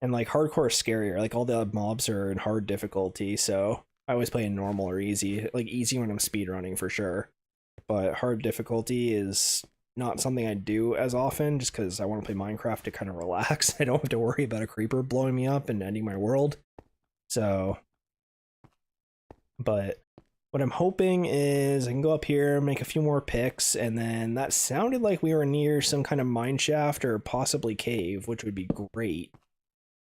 And, like, hardcore is scarier. Like, all the mobs are in hard difficulty, so I always play in normal or easy. Like, easy when I'm speedrunning, for sure. But hard difficulty is not something I do as often, just because I want to play Minecraft to kind of relax. I don't have to worry about a creeper blowing me up and ending my world. So, but what I'm hoping is I can go up here, make a few more picks, and then that sounded like we were near some kind of mine shaft or possibly cave, which would be great.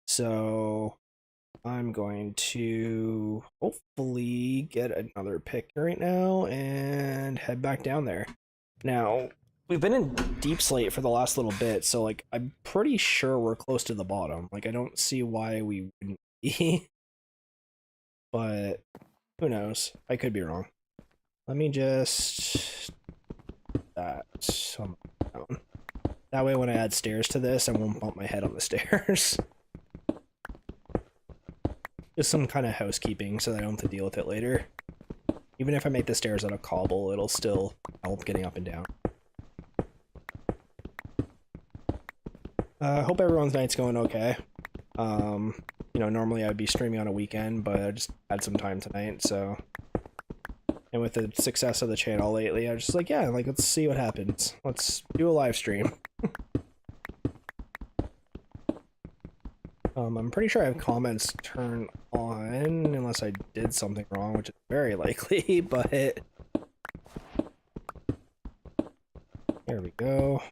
So I'm going to hopefully get another pick right now and head back down there. Now, we've been in deep slate for the last little bit, so like I'm pretty sure we're close to the bottom. Like I don't see why we wouldn't be. But who knows? I could be wrong. Let me just that some down. That way when I add stairs to this, I won't bump my head on the stairs. Just some kind of housekeeping so that I don't have to deal with it later. Even if I make the stairs out of cobble, it'll still help getting up and down. Hope everyone's night's going okay. You know, normally I'd be streaming on a weekend, but I just had some time tonight, so... And with the success of the channel lately, I was just like, yeah, like, let's see what happens. Let's do a live stream. I'm pretty sure I have comments turned on, unless I did something wrong, which is very likely, but... There we go.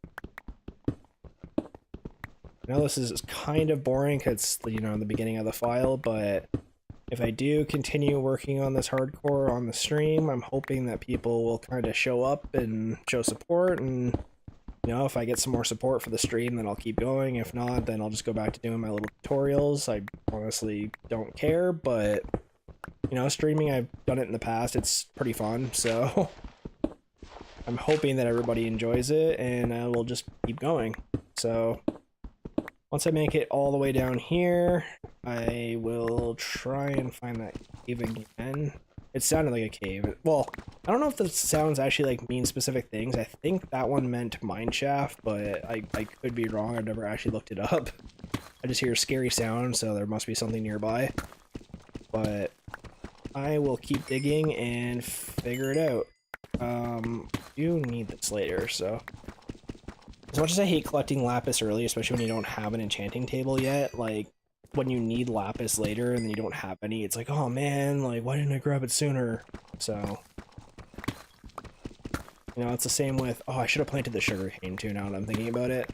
I know this is kind of boring because it's, you know, the beginning of the file, but if I do continue working on this hardcore on the stream, I'm hoping that people will kind of show up and show support and You know, if I get some more support for the stream, then I'll keep going. If not, then I'll just go back to doing my little tutorials. I honestly don't care, but, you know, streaming, I've done it in the past. It's pretty fun, so I'm hoping that everybody enjoys it, and I will just keep going. So once I make it all the way down here, I will try and find that cave again. It sounded like a cave. Well, I don't know if the sounds actually like mean specific things. I think that one meant mine shaft, but I could be wrong. I've never actually looked it up. I just hear scary sounds, so there must be something nearby. But I will keep digging and figure it out. You need this later, so. As much as I hate collecting lapis early, especially when you don't have an enchanting table yet, like, when you need lapis later and then you don't have any, it's like, oh man, like, why didn't I grab it sooner? So, you know, it's the same with, oh, I should have planted the sugarcane too, now that I'm thinking about it.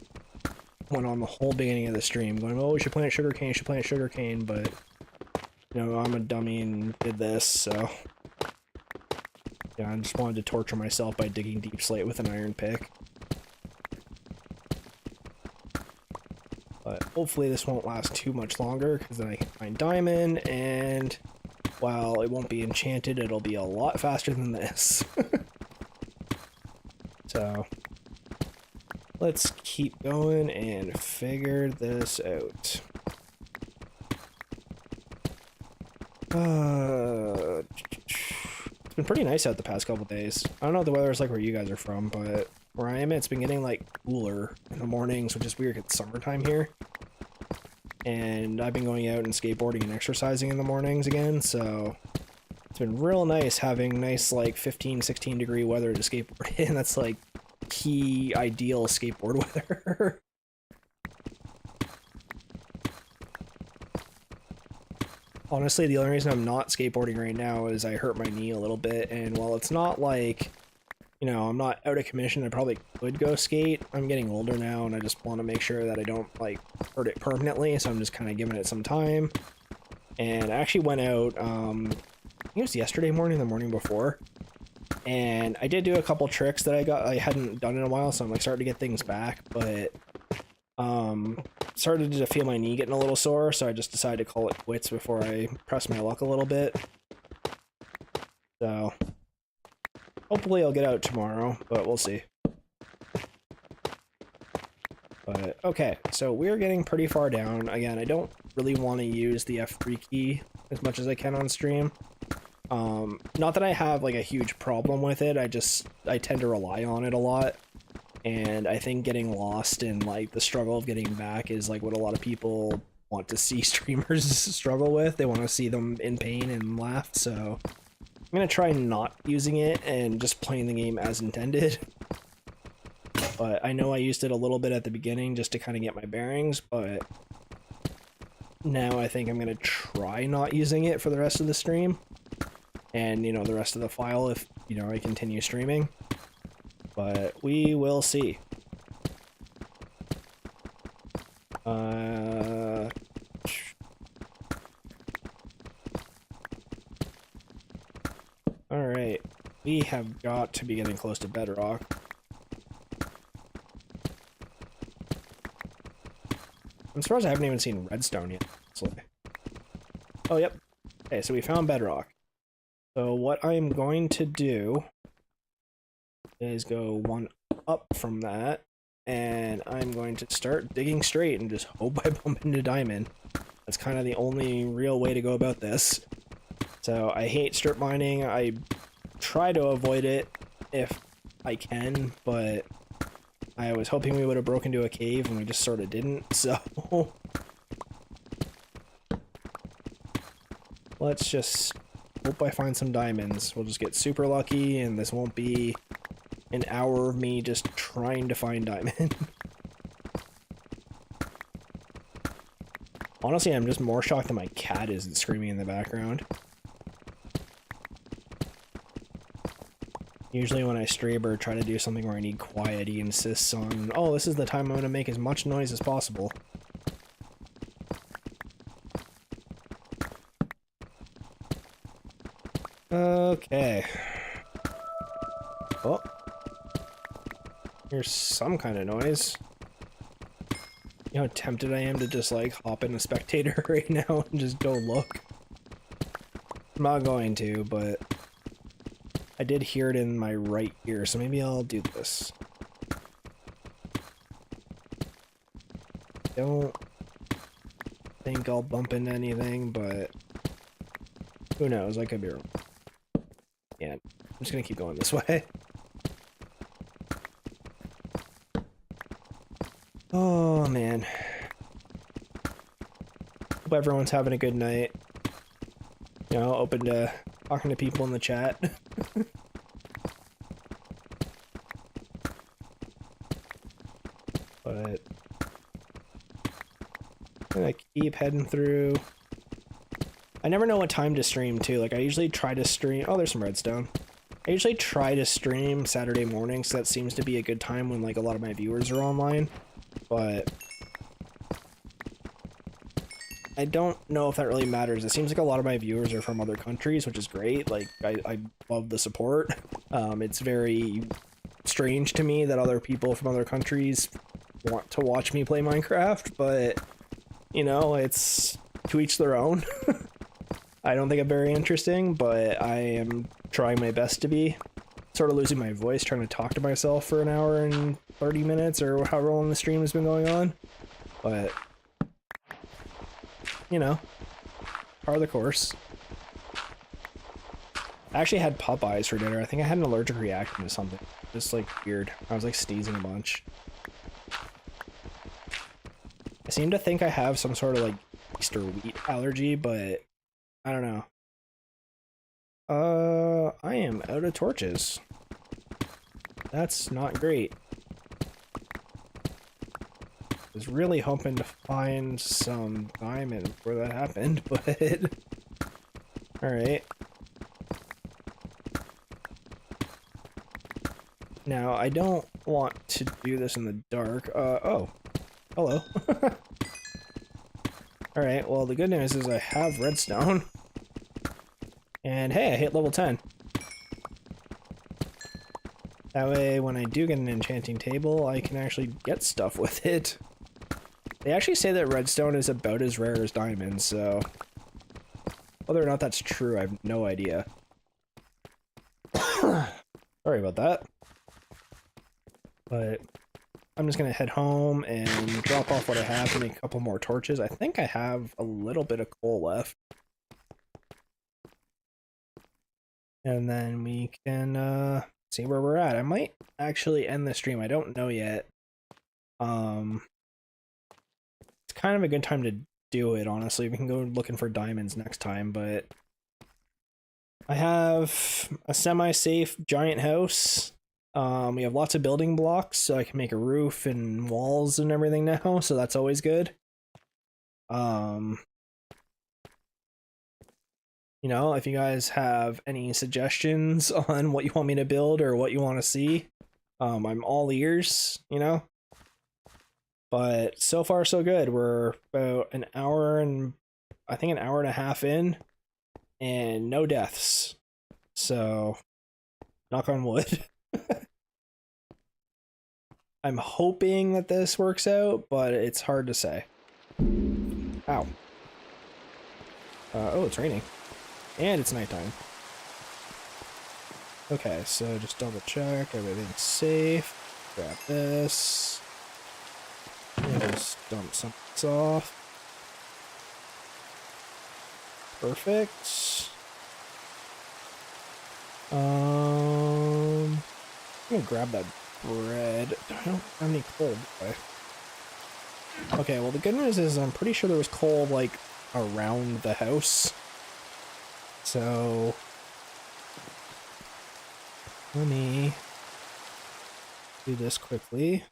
Went on the whole beginning of the stream going, oh, we should plant sugarcane, but, you know, I'm a dummy and did this, so. Yeah, I just wanted to torture myself by digging deep slate with an iron pick. But hopefully this won't last too much longer, because then I can find diamond, and while it won't be enchanted, it'll be a lot faster than this. So, let's keep going and figure this out. It's been pretty nice out the past couple days. I don't know what the weather's like where you guys are from, but where I am, it's been getting like cooler in the mornings, which is weird. It's summertime here. And I've been going out and skateboarding and exercising in the mornings again, so it's been real nice having nice like 15, 16 degree weather to skateboard in. That's like key ideal skateboard weather. Honestly, the only reason I'm not skateboarding right now is I hurt my knee a little bit, and while it's not like, you know, I'm not out of commission, I probably could go skate. I'm getting older now, and I just want to make sure that I don't, like, hurt it permanently, so I'm just kind of giving it some time. And I actually went out, I think it was yesterday morning, the morning before, and I did do a couple tricks that I hadn't done in a while, so I'm, like, starting to get things back, but, started to feel my knee getting a little sore, so I just decided to call it quits before I press my luck a little bit. So hopefully I'll get out tomorrow, but we'll see. But okay, so we're getting pretty far down. Again, I don't really want to use the F3 key as much as I can on stream. Not that I have like a huge problem with it, I tend to rely on it a lot. And I think getting lost in like the struggle of getting back is like what a lot of people want to see streamers struggle with. They want to see them in pain and laugh, so I'm gonna try not using it and just playing the game as intended. But I know I used it a little bit at the beginning just to kind of get my bearings, but now I think I'm gonna try not using it for the rest of the stream. And, you know, the rest of the file if, you know, I continue streaming. But we will see. Alright, we have got to be getting close to bedrock. I'm surprised I haven't even seen redstone yet. Oh, yep. Okay, so we found bedrock. So what I'm going to do is go one up from that, and I'm going to start digging straight and just hope I bump into diamond. That's kind of the only real way to go about this. So I hate strip mining. I try to avoid it if I can, but I was hoping we would have broken into a cave and we just sort of didn't, so let's just hope I find some diamonds. We'll just get super lucky and this won't be an hour of me just trying to find diamond. Honestly, I'm just more shocked that my cat isn't screaming in the background. Usually when I stream or try to do something where I need quiet, he insists on, oh, this is the time I'm going to make as much noise as possible. Okay. Oh. Here's some kind of noise. You know how tempted I am to just like hop in a spectator right now and just go look. I'm not going to, but I did hear it in my right ear, so maybe I'll do this. Don't think I'll bump into anything, but who knows? I could be wrong. Yeah, I'm just gonna keep going this way. Oh man. Hope everyone's having a good night. You know, open to talking to people in the chat. But I'm gonna keep heading through. I never know what time to stream too. Like I usually try to stream. Oh, there's some redstone. I usually try to stream Saturday mornings. So that seems to be a good time when like a lot of my viewers are online. But I don't know if that really matters. It seems like a lot of my viewers are from other countries, which is great. Like I love the support. It's very strange to me that other people from other countries want to watch me play Minecraft, but you know, it's to each their own. I don't think I'm very interesting, but I am trying my best to be. Sort of losing my voice trying to talk to myself for an hour and 30 minutes or however long the stream has been going on. But, you know, part of the course. I actually had Popeyes for dinner. I think I had an allergic reaction to something. Just like weird. I was like sneezing a bunch. I seem to think I have some sort of like yeast or wheat allergy, but I don't know. I am out of torches. That's not great. I was really hoping to find some diamond before that happened, but alright. Now, I don't want to do this in the dark. Oh. Hello. Alright, well, the good news is I have redstone. And hey, I hit level 10. That way, when I do get an enchanting table, I can actually get stuff with it. They actually say that redstone is about as rare as diamonds, so whether or not that's true, I have no idea. Sorry about that. But I'm just gonna head home and drop off what I have and make a couple more torches. I think I have a little bit of coal left. And then we can see where we're at. I might actually end the stream. I don't know yet. It's kind of a good time to do it, honestly. We can go looking for diamonds next time, but I have a semi-safe giant house. We have lots of building blocks, so I can make a roof and walls and everything now, so that's always good. You know, if you guys have any suggestions on what you want me to build or what you want to see, I'm all ears, you know? But so far so good. We're about an hour and I think an hour and a half in and no deaths. So, knock on wood. I'm hoping that this works out, but it's hard to say. Ow. Oh, it's raining. And it's nighttime. Okay, so just double check, everything's safe. Grab this. Just dump some of this off. Perfect. I'm gonna grab that bread. I don't have any coal, okay, well the good news is I'm pretty sure there was coal like around the house. So let me do this quickly.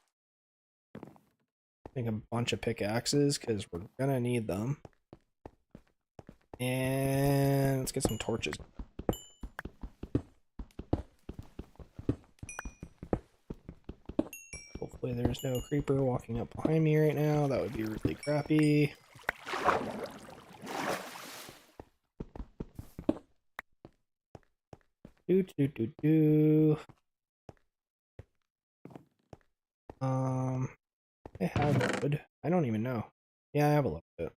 Make a bunch of pickaxes because we're gonna need them. And let's get some torches. Hopefully there's no creeper walking up behind me right now. That would be really crappy. Do. I have wood. I don't even know. Yeah, I have a little bit.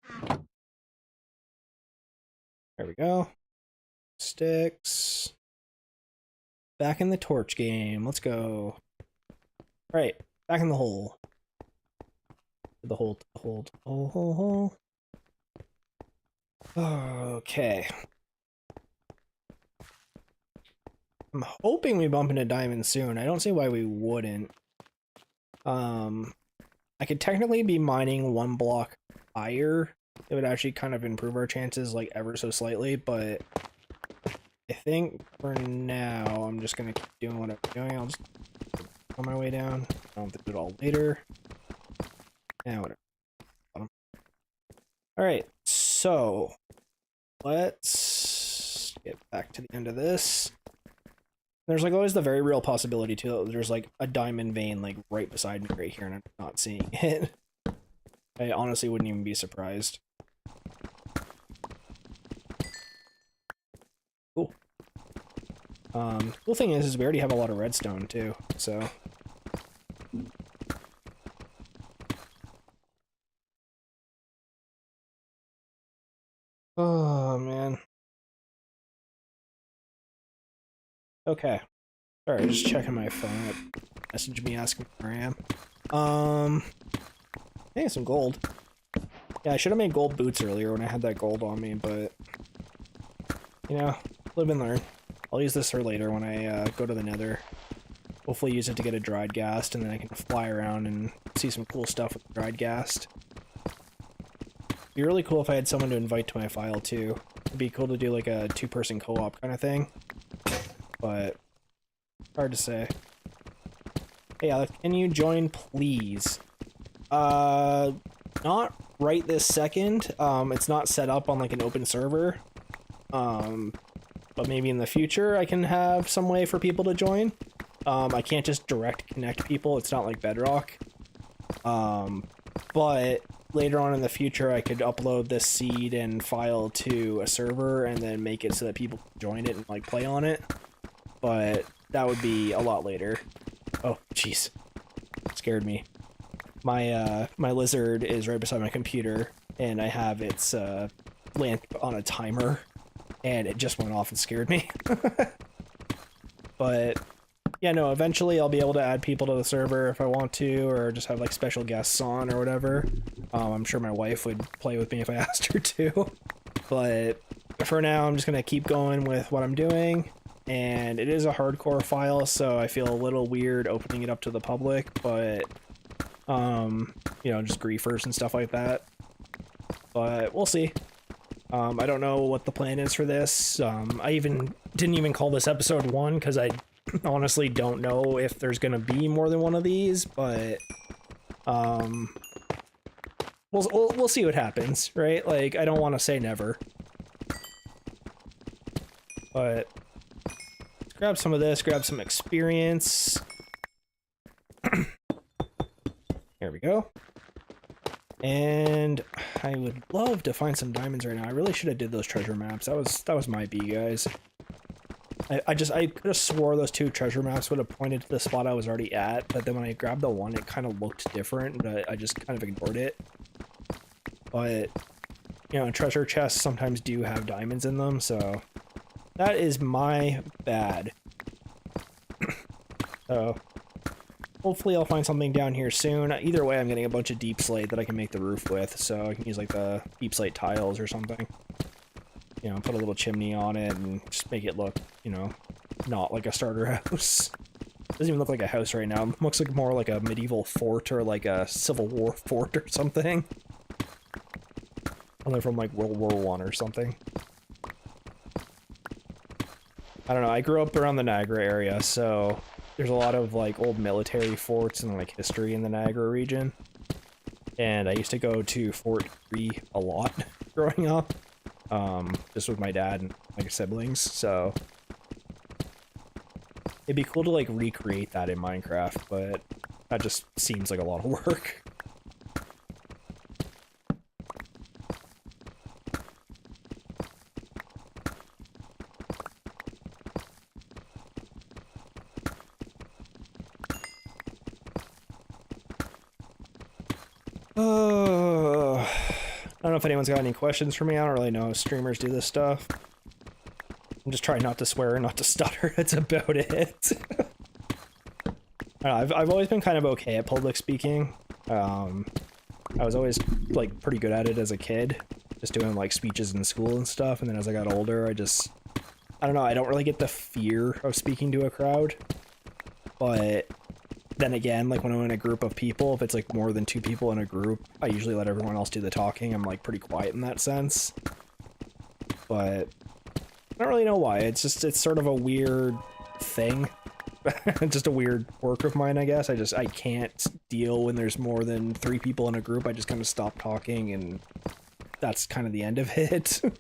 There we go. Sticks. Back in the torch game. Let's go. All right, back in the hole. The hole, the hole, hole. Okay. I'm hoping we bump into diamonds soon. I don't see why we wouldn't. I could technically be mining one block higher. It would actually kind of improve our chances like ever so slightly, but I think for now I'm just gonna keep doing what I'm doing. I'll just on my way down. I'll have to do it all later. Yeah, whatever. Alright, so let's get back to the end of this. There's like always the very real possibility too that there's like a diamond vein like right beside me right here and I'm not seeing it. I honestly wouldn't even be surprised. Cool. Cool thing is we already have a lot of redstone too, so. Oh man. Okay. Sorry, just checking my phone. It messaged me asking where I am. Hey, some gold. Yeah, I should have made gold boots earlier when I had that gold on me, but you know, live and learn. I'll use this for later when I go to the nether. Hopefully use it to get a dried ghast, and then I can fly around and see some cool stuff with dried ghast. It'd be really cool if I had someone to invite to my file too. It'd be cool to do like a two-person co-op kind of thing. But hard to say. Hey Alex, can you join please? Not right this second. It's not set up on like an open server. But maybe in the future I can have some way for people to join. I can't just direct connect people. It's not like Bedrock. But later on in the future I could upload this seed and file to a server and then make it so that people can join it and like play on it. But that would be a lot later. Oh, jeez. Scared me. My lizard is right beside my computer, and I have its lamp on a timer, and it just went off and scared me. But yeah, no, eventually I'll be able to add people to the server if I want to, or just have like special guests on or whatever. I'm sure my wife would play with me if I asked her to. But for now, I'm just gonna keep going with what I'm doing. And it is a hardcore file, so I feel a little weird opening it up to the public, but you know, just griefers and stuff like that. But we'll see. I don't know what the plan is for this. I didn't even call this episode 1 because I honestly don't know if there's gonna be more than one of these, but we'll see what happens, right? Like, I don't want to say never. But let's grab some of this, grab some experience. There we go. And I would love to find some diamonds right now. I really should have did those treasure maps. That was my B, guys. I could have swore those 2 treasure maps would have pointed to the spot I was already at, but then when I grabbed the one, it kind of looked different, but I just kind of ignored it. But, you know, treasure chests sometimes do have diamonds in them, so that is my bad. So hopefully I'll find something down here soon. Either way, I'm getting a bunch of deep slate that I can make the roof with, so I can use like the deep slate tiles or something. You know, put a little chimney on it and just make it look, you know, not like a starter house. Doesn't even look like a house right now. It looks like more like a medieval fort or like a Civil War fort or something. Only from like World War I or something. I don't know, I grew up around the Niagara area, so there's a lot of like old military forts and like history in the Niagara region. And I used to go to Fort Erie a lot growing up. Just with my dad and my siblings, so it'd be cool to like recreate that in Minecraft, but that just seems like a lot of work. I don't know if anyone's got any questions for me. I don't really know how streamers do this stuff. I'm just trying not to swear and not to stutter. That's about it. I don't know, I've always been kind of okay at public speaking. I was always like pretty good at it as a kid, just doing like speeches in school and stuff. And then as I got older, I don't know, I don't really get the fear of speaking to a crowd. But then again, like when I'm in a group of people, if it's like more than 2 people in a group, I usually let everyone else do the talking. I'm like pretty quiet in that sense. But I don't really know why. It's sort of a weird thing. Just a weird quirk of mine, I guess. I can't deal when there's more than 3 people in a group. I just kind of stop talking, and that's kind of the end of it. You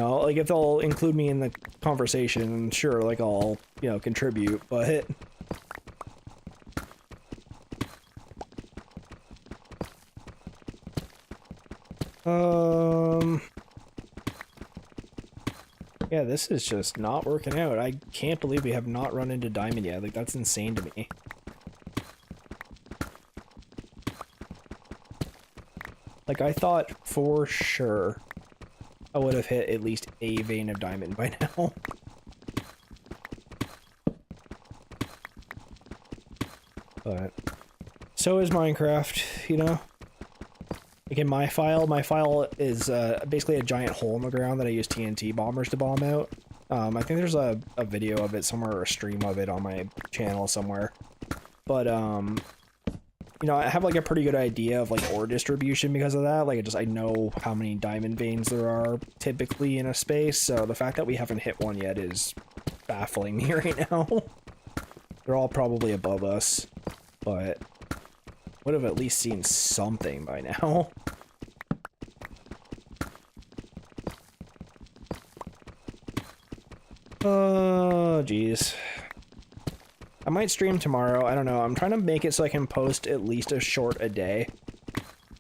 know, like if they'll include me in the conversation, sure, like I'll, you know, contribute, but yeah, this is just not working out. I can't believe we have not run into Diamond yet. Like, that's insane to me. Like, I thought for sure I would have hit at least a vein of Diamond by now. But so is Minecraft, you know? Like in my file is basically a giant hole in the ground that I use TNT bombers to bomb out. I think there's a video of it somewhere, or a stream of it on my channel somewhere. But you know, I have like a pretty good idea of like ore distribution because of that. Like I know how many diamond veins there are typically in a space, so the fact that we haven't hit one yet is baffling me right now. They're all probably above us, but would have at least seen something by now. Oh, geez. I might stream tomorrow. I don't know. I'm trying to make it so I can post at least a short a day.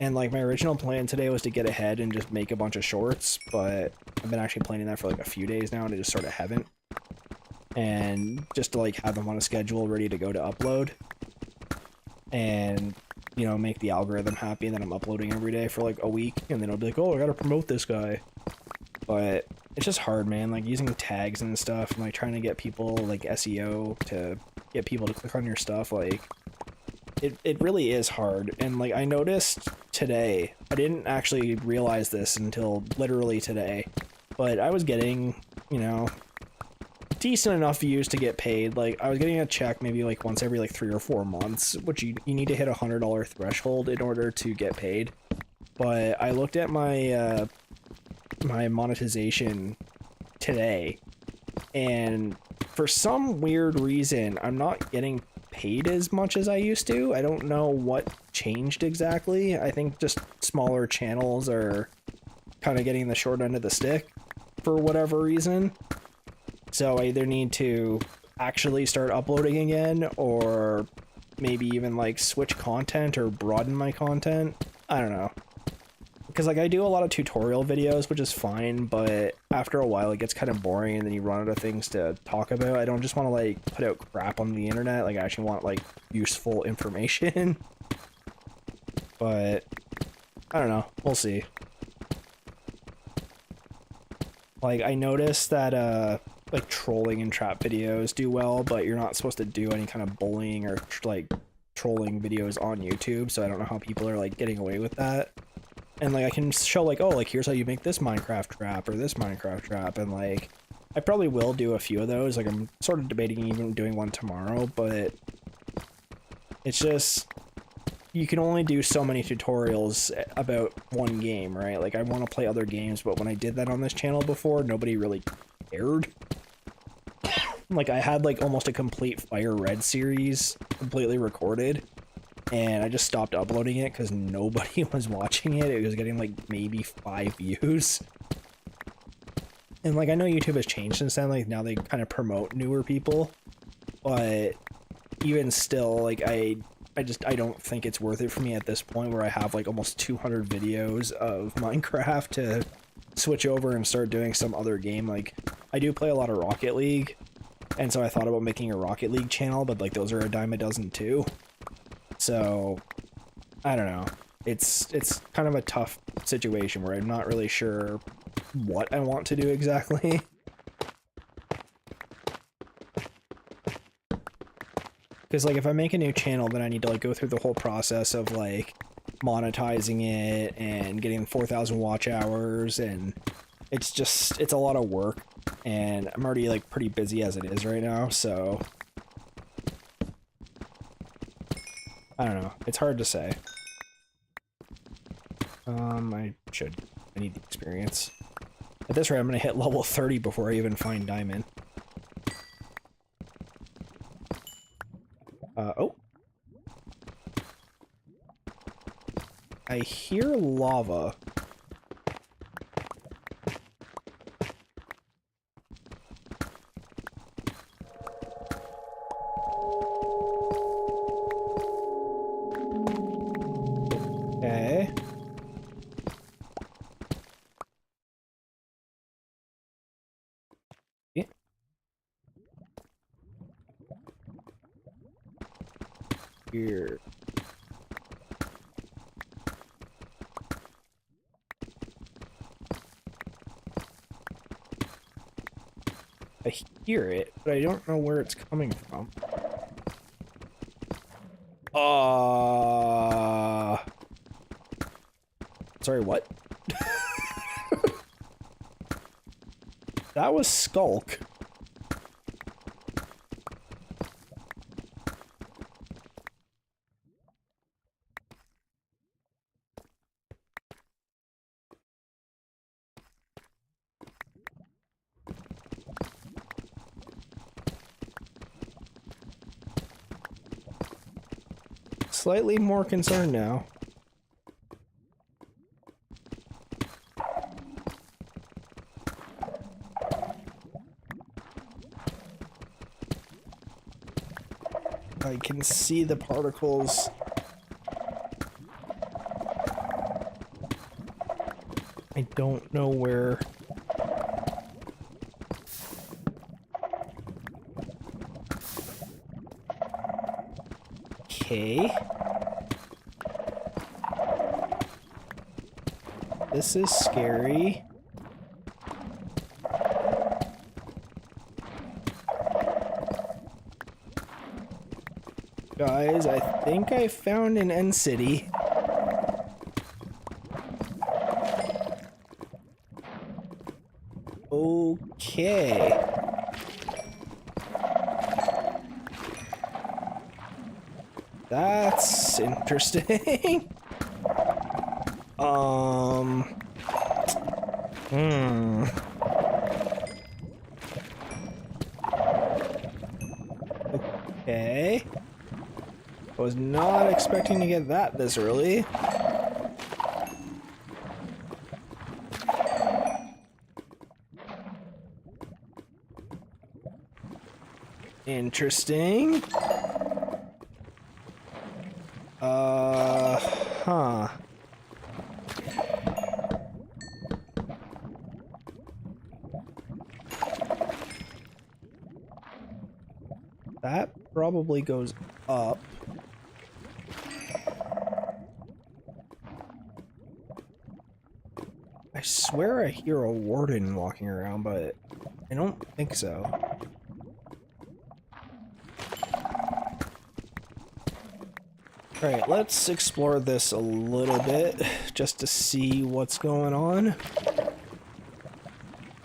And like my original plan today was to get ahead and just make a bunch of shorts, but I've been actually planning that for like a few days now and I just sort of haven't. And just to like have them on a schedule ready to go to upload. And you know, make the algorithm happy, and then I'm uploading every day for like a week, and then I'll be like, oh, I gotta promote this guy. But it's just hard, man, like using tags and stuff, and like trying to get people, like SEO, to get people to click on your stuff, like, it really is hard. And like I noticed today, I didn't actually realize this until literally today, but I was getting, you know, decent enough views to get paid. Like I was getting a check maybe like once every like 3 or 4 months, which you need to hit a $100 threshold in order to get paid. But I looked at my my monetization today, and for some weird reason I'm not getting paid as much as I used to. I don't know what changed exactly. I think just smaller channels are kind of getting the short end of the stick for whatever reason. So I either need to actually start uploading again, or maybe even like switch content or broaden my content. I don't know. Because like I do a lot of tutorial videos, which is fine, but after a while it gets kind of boring and then you run out of things to talk about. I don't just want to like put out crap on the internet. Like I actually want like useful information. But I don't know. We'll see. Like I noticed that like trolling and trap videos do well, but you're not supposed to do any kind of bullying or like trolling videos on YouTube, so I don't know how people are like getting away with that. And like I can show like, oh, like here's how you make this Minecraft trap or this Minecraft trap, and like I probably will do a few of those. Like I'm sort of debating even doing one tomorrow, but it's just you can only do so many tutorials about one game, right? Like I want to play other games, but when I did that on this channel before, nobody really cared. Like I had like almost a complete Fire Red series completely recorded, and I just stopped uploading it because nobody was watching it. It was getting like maybe 5 views. And like I know YouTube has changed since then, like now they kind of promote newer people, but even still, like I don't think it's worth it for me at this point where I have like almost 200 videos of Minecraft to switch over and start doing some other game. Like I do play a lot of Rocket League, and so I thought about making a Rocket League channel, but like those are a dime a dozen too. So I don't know. It's kind of a tough situation where I'm not really sure what I want to do exactly. Because, like, if I make a new channel, then I need to, like, go through the whole process of, like, monetizing it and getting 4,000 watch hours, and it's just, it's a lot of work, and I'm already, like, pretty busy as it is right now, so I don't know. It's hard to say. I need the experience. At this rate, I'm gonna hit level 30 before I even find diamond. Oh. I hear lava. Okay. Yeah. Here. I hear it, but I don't know where it's coming from. Sorry, what? That was Skulk. Slightly more concerned now. I can see the particles. I don't know where. Okay. This is scary. Guys, I think I found an end city. Okay. That's interesting. Okay. I was not expecting to get that this early. Interesting. Huh. That probably goes up. I swear I hear a warden walking around, but I don't think so. Alright, let's explore this a little bit, just to see what's going on.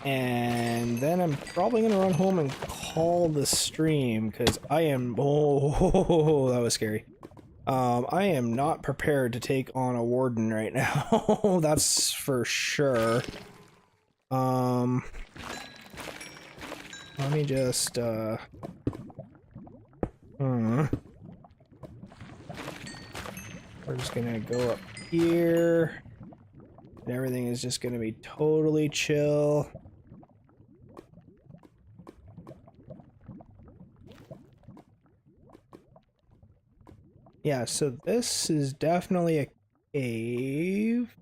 And then I'm probably gonna run home and call the stream, because I am... Oh, that was scary. I am not prepared to take on a warden right now. That's for sure. Let me just, We're just gonna go up here. And everything is just gonna be totally chill. Yeah, so this is definitely a cave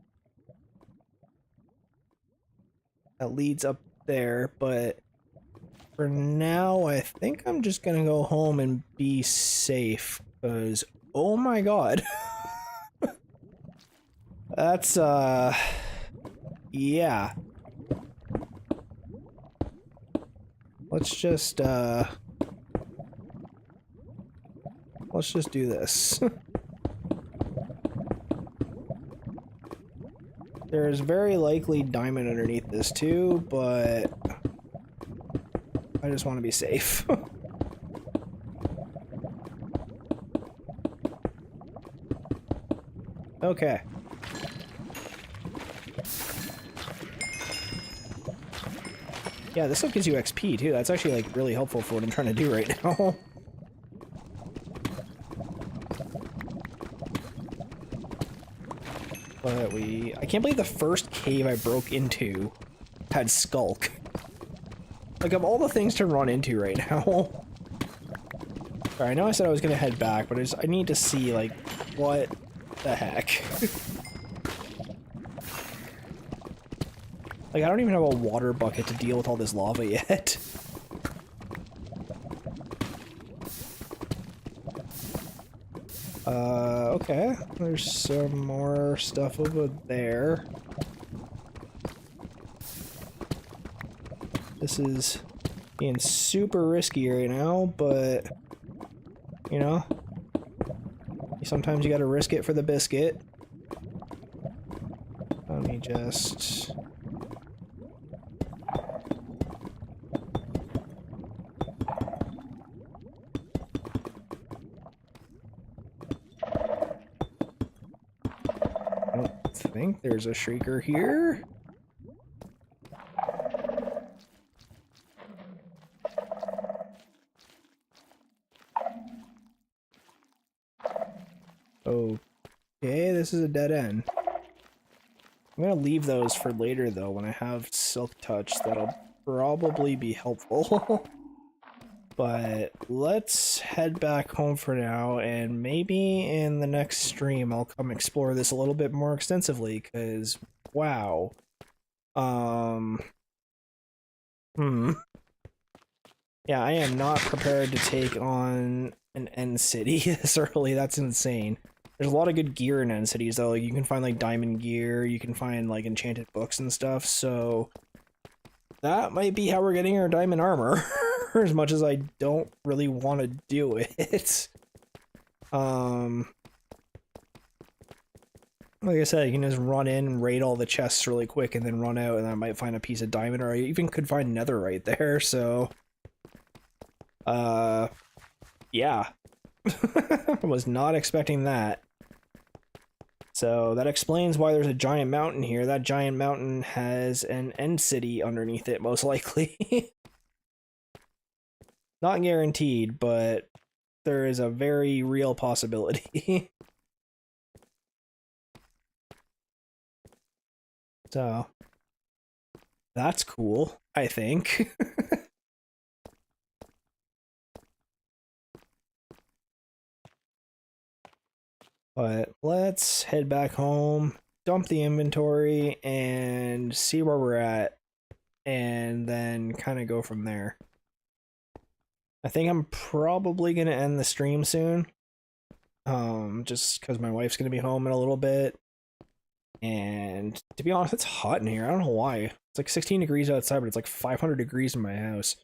that leads up there, but for now, I think I'm just gonna go home and be safe, because, oh my god. That's, yeah. Let's just do this. There's very likely diamond underneath this too, but I just want to be safe. Okay. Yeah, this stuff gives you XP too. That's actually like really helpful for what I'm trying to do right now. But I can't believe the first cave I broke into had Skulk. Like, of all the things to run into right now. Sorry, I know I said I was gonna head back, but I need to see, like, what the heck. Like, I don't even have a water bucket to deal with all this lava yet. Okay. There's some more stuff over there. This is being super risky right now, but, you know, sometimes you gotta risk it for the biscuit. Let me just... I don't think there's a shrieker here. Okay, this is a dead end. I'm gonna leave those for later though. When I have Silk Touch, that'll probably be helpful. But let's head back home for now, and maybe in the next stream I'll come explore this a little bit more extensively, because wow. Yeah, I am not prepared to take on an End City this early. That's insane. There's a lot of good gear in End Cities though. Like, you can find like diamond gear, you can find like enchanted books and stuff, so that might be how we're getting our diamond armor. As much as I don't really want to do it. Like I said, you can just run in, raid all the chests really quick, and then run out, and I might find a piece of diamond, or I even could find netherite there, so... yeah. I was not expecting that. So that explains why there's a giant mountain here. That giant mountain has an End City underneath it, most likely. Not guaranteed, but there is a very real possibility. So, that's cool, I think. But let's head back home, dump the inventory, and see where we're at, and then kind of go from there. I think I'm probably going to end the stream soon, just because my wife's going to be home in a little bit, and to be honest, it's hot in here. I don't know why. It's like 16 degrees outside, but it's like 500 degrees in my house.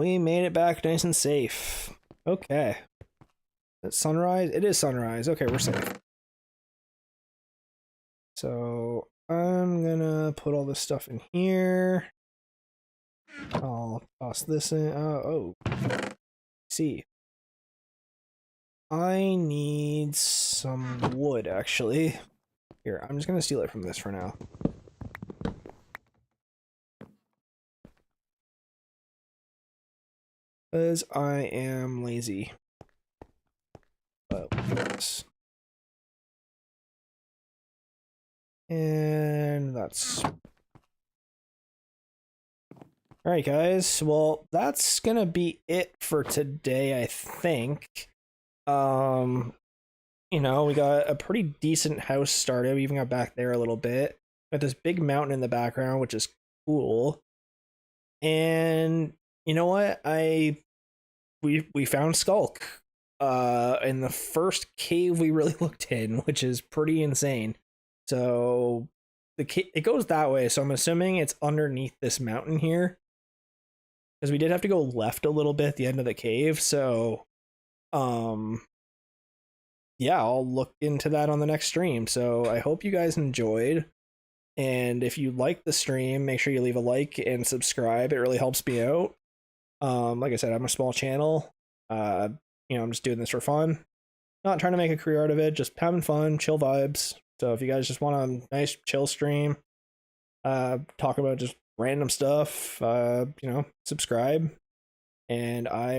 We made it back nice and safe. Okay. It's sunrise? It is sunrise. Okay, we're safe. So I'm gonna put all this stuff in here. I'll toss this in. Oh, see. I need some wood, actually. Here, I'm just gonna steal it from this for now. Because I am lazy. But this. And that's... Alright guys, well that's gonna be it for today, I think. You know, we got a pretty decent house started. We even got back there a little bit. Got this big mountain in the background, which is cool. And You know what? We found Skulk in the first cave we really looked in, which is pretty insane. So it goes that way, so I'm assuming it's underneath this mountain here, because we did have to go left a little bit at the end of the cave. So um yeah, I'll look into that on the next stream. So I hope you guys enjoyed. And if you like the stream, make sure you leave a like and subscribe. It really helps me out. Like I said, I'm a small channel. I'm just doing this for fun. Not trying to make a career out of it, just having fun, chill vibes. So if you guys just want a nice chill stream, talk about just random stuff, subscribe. And I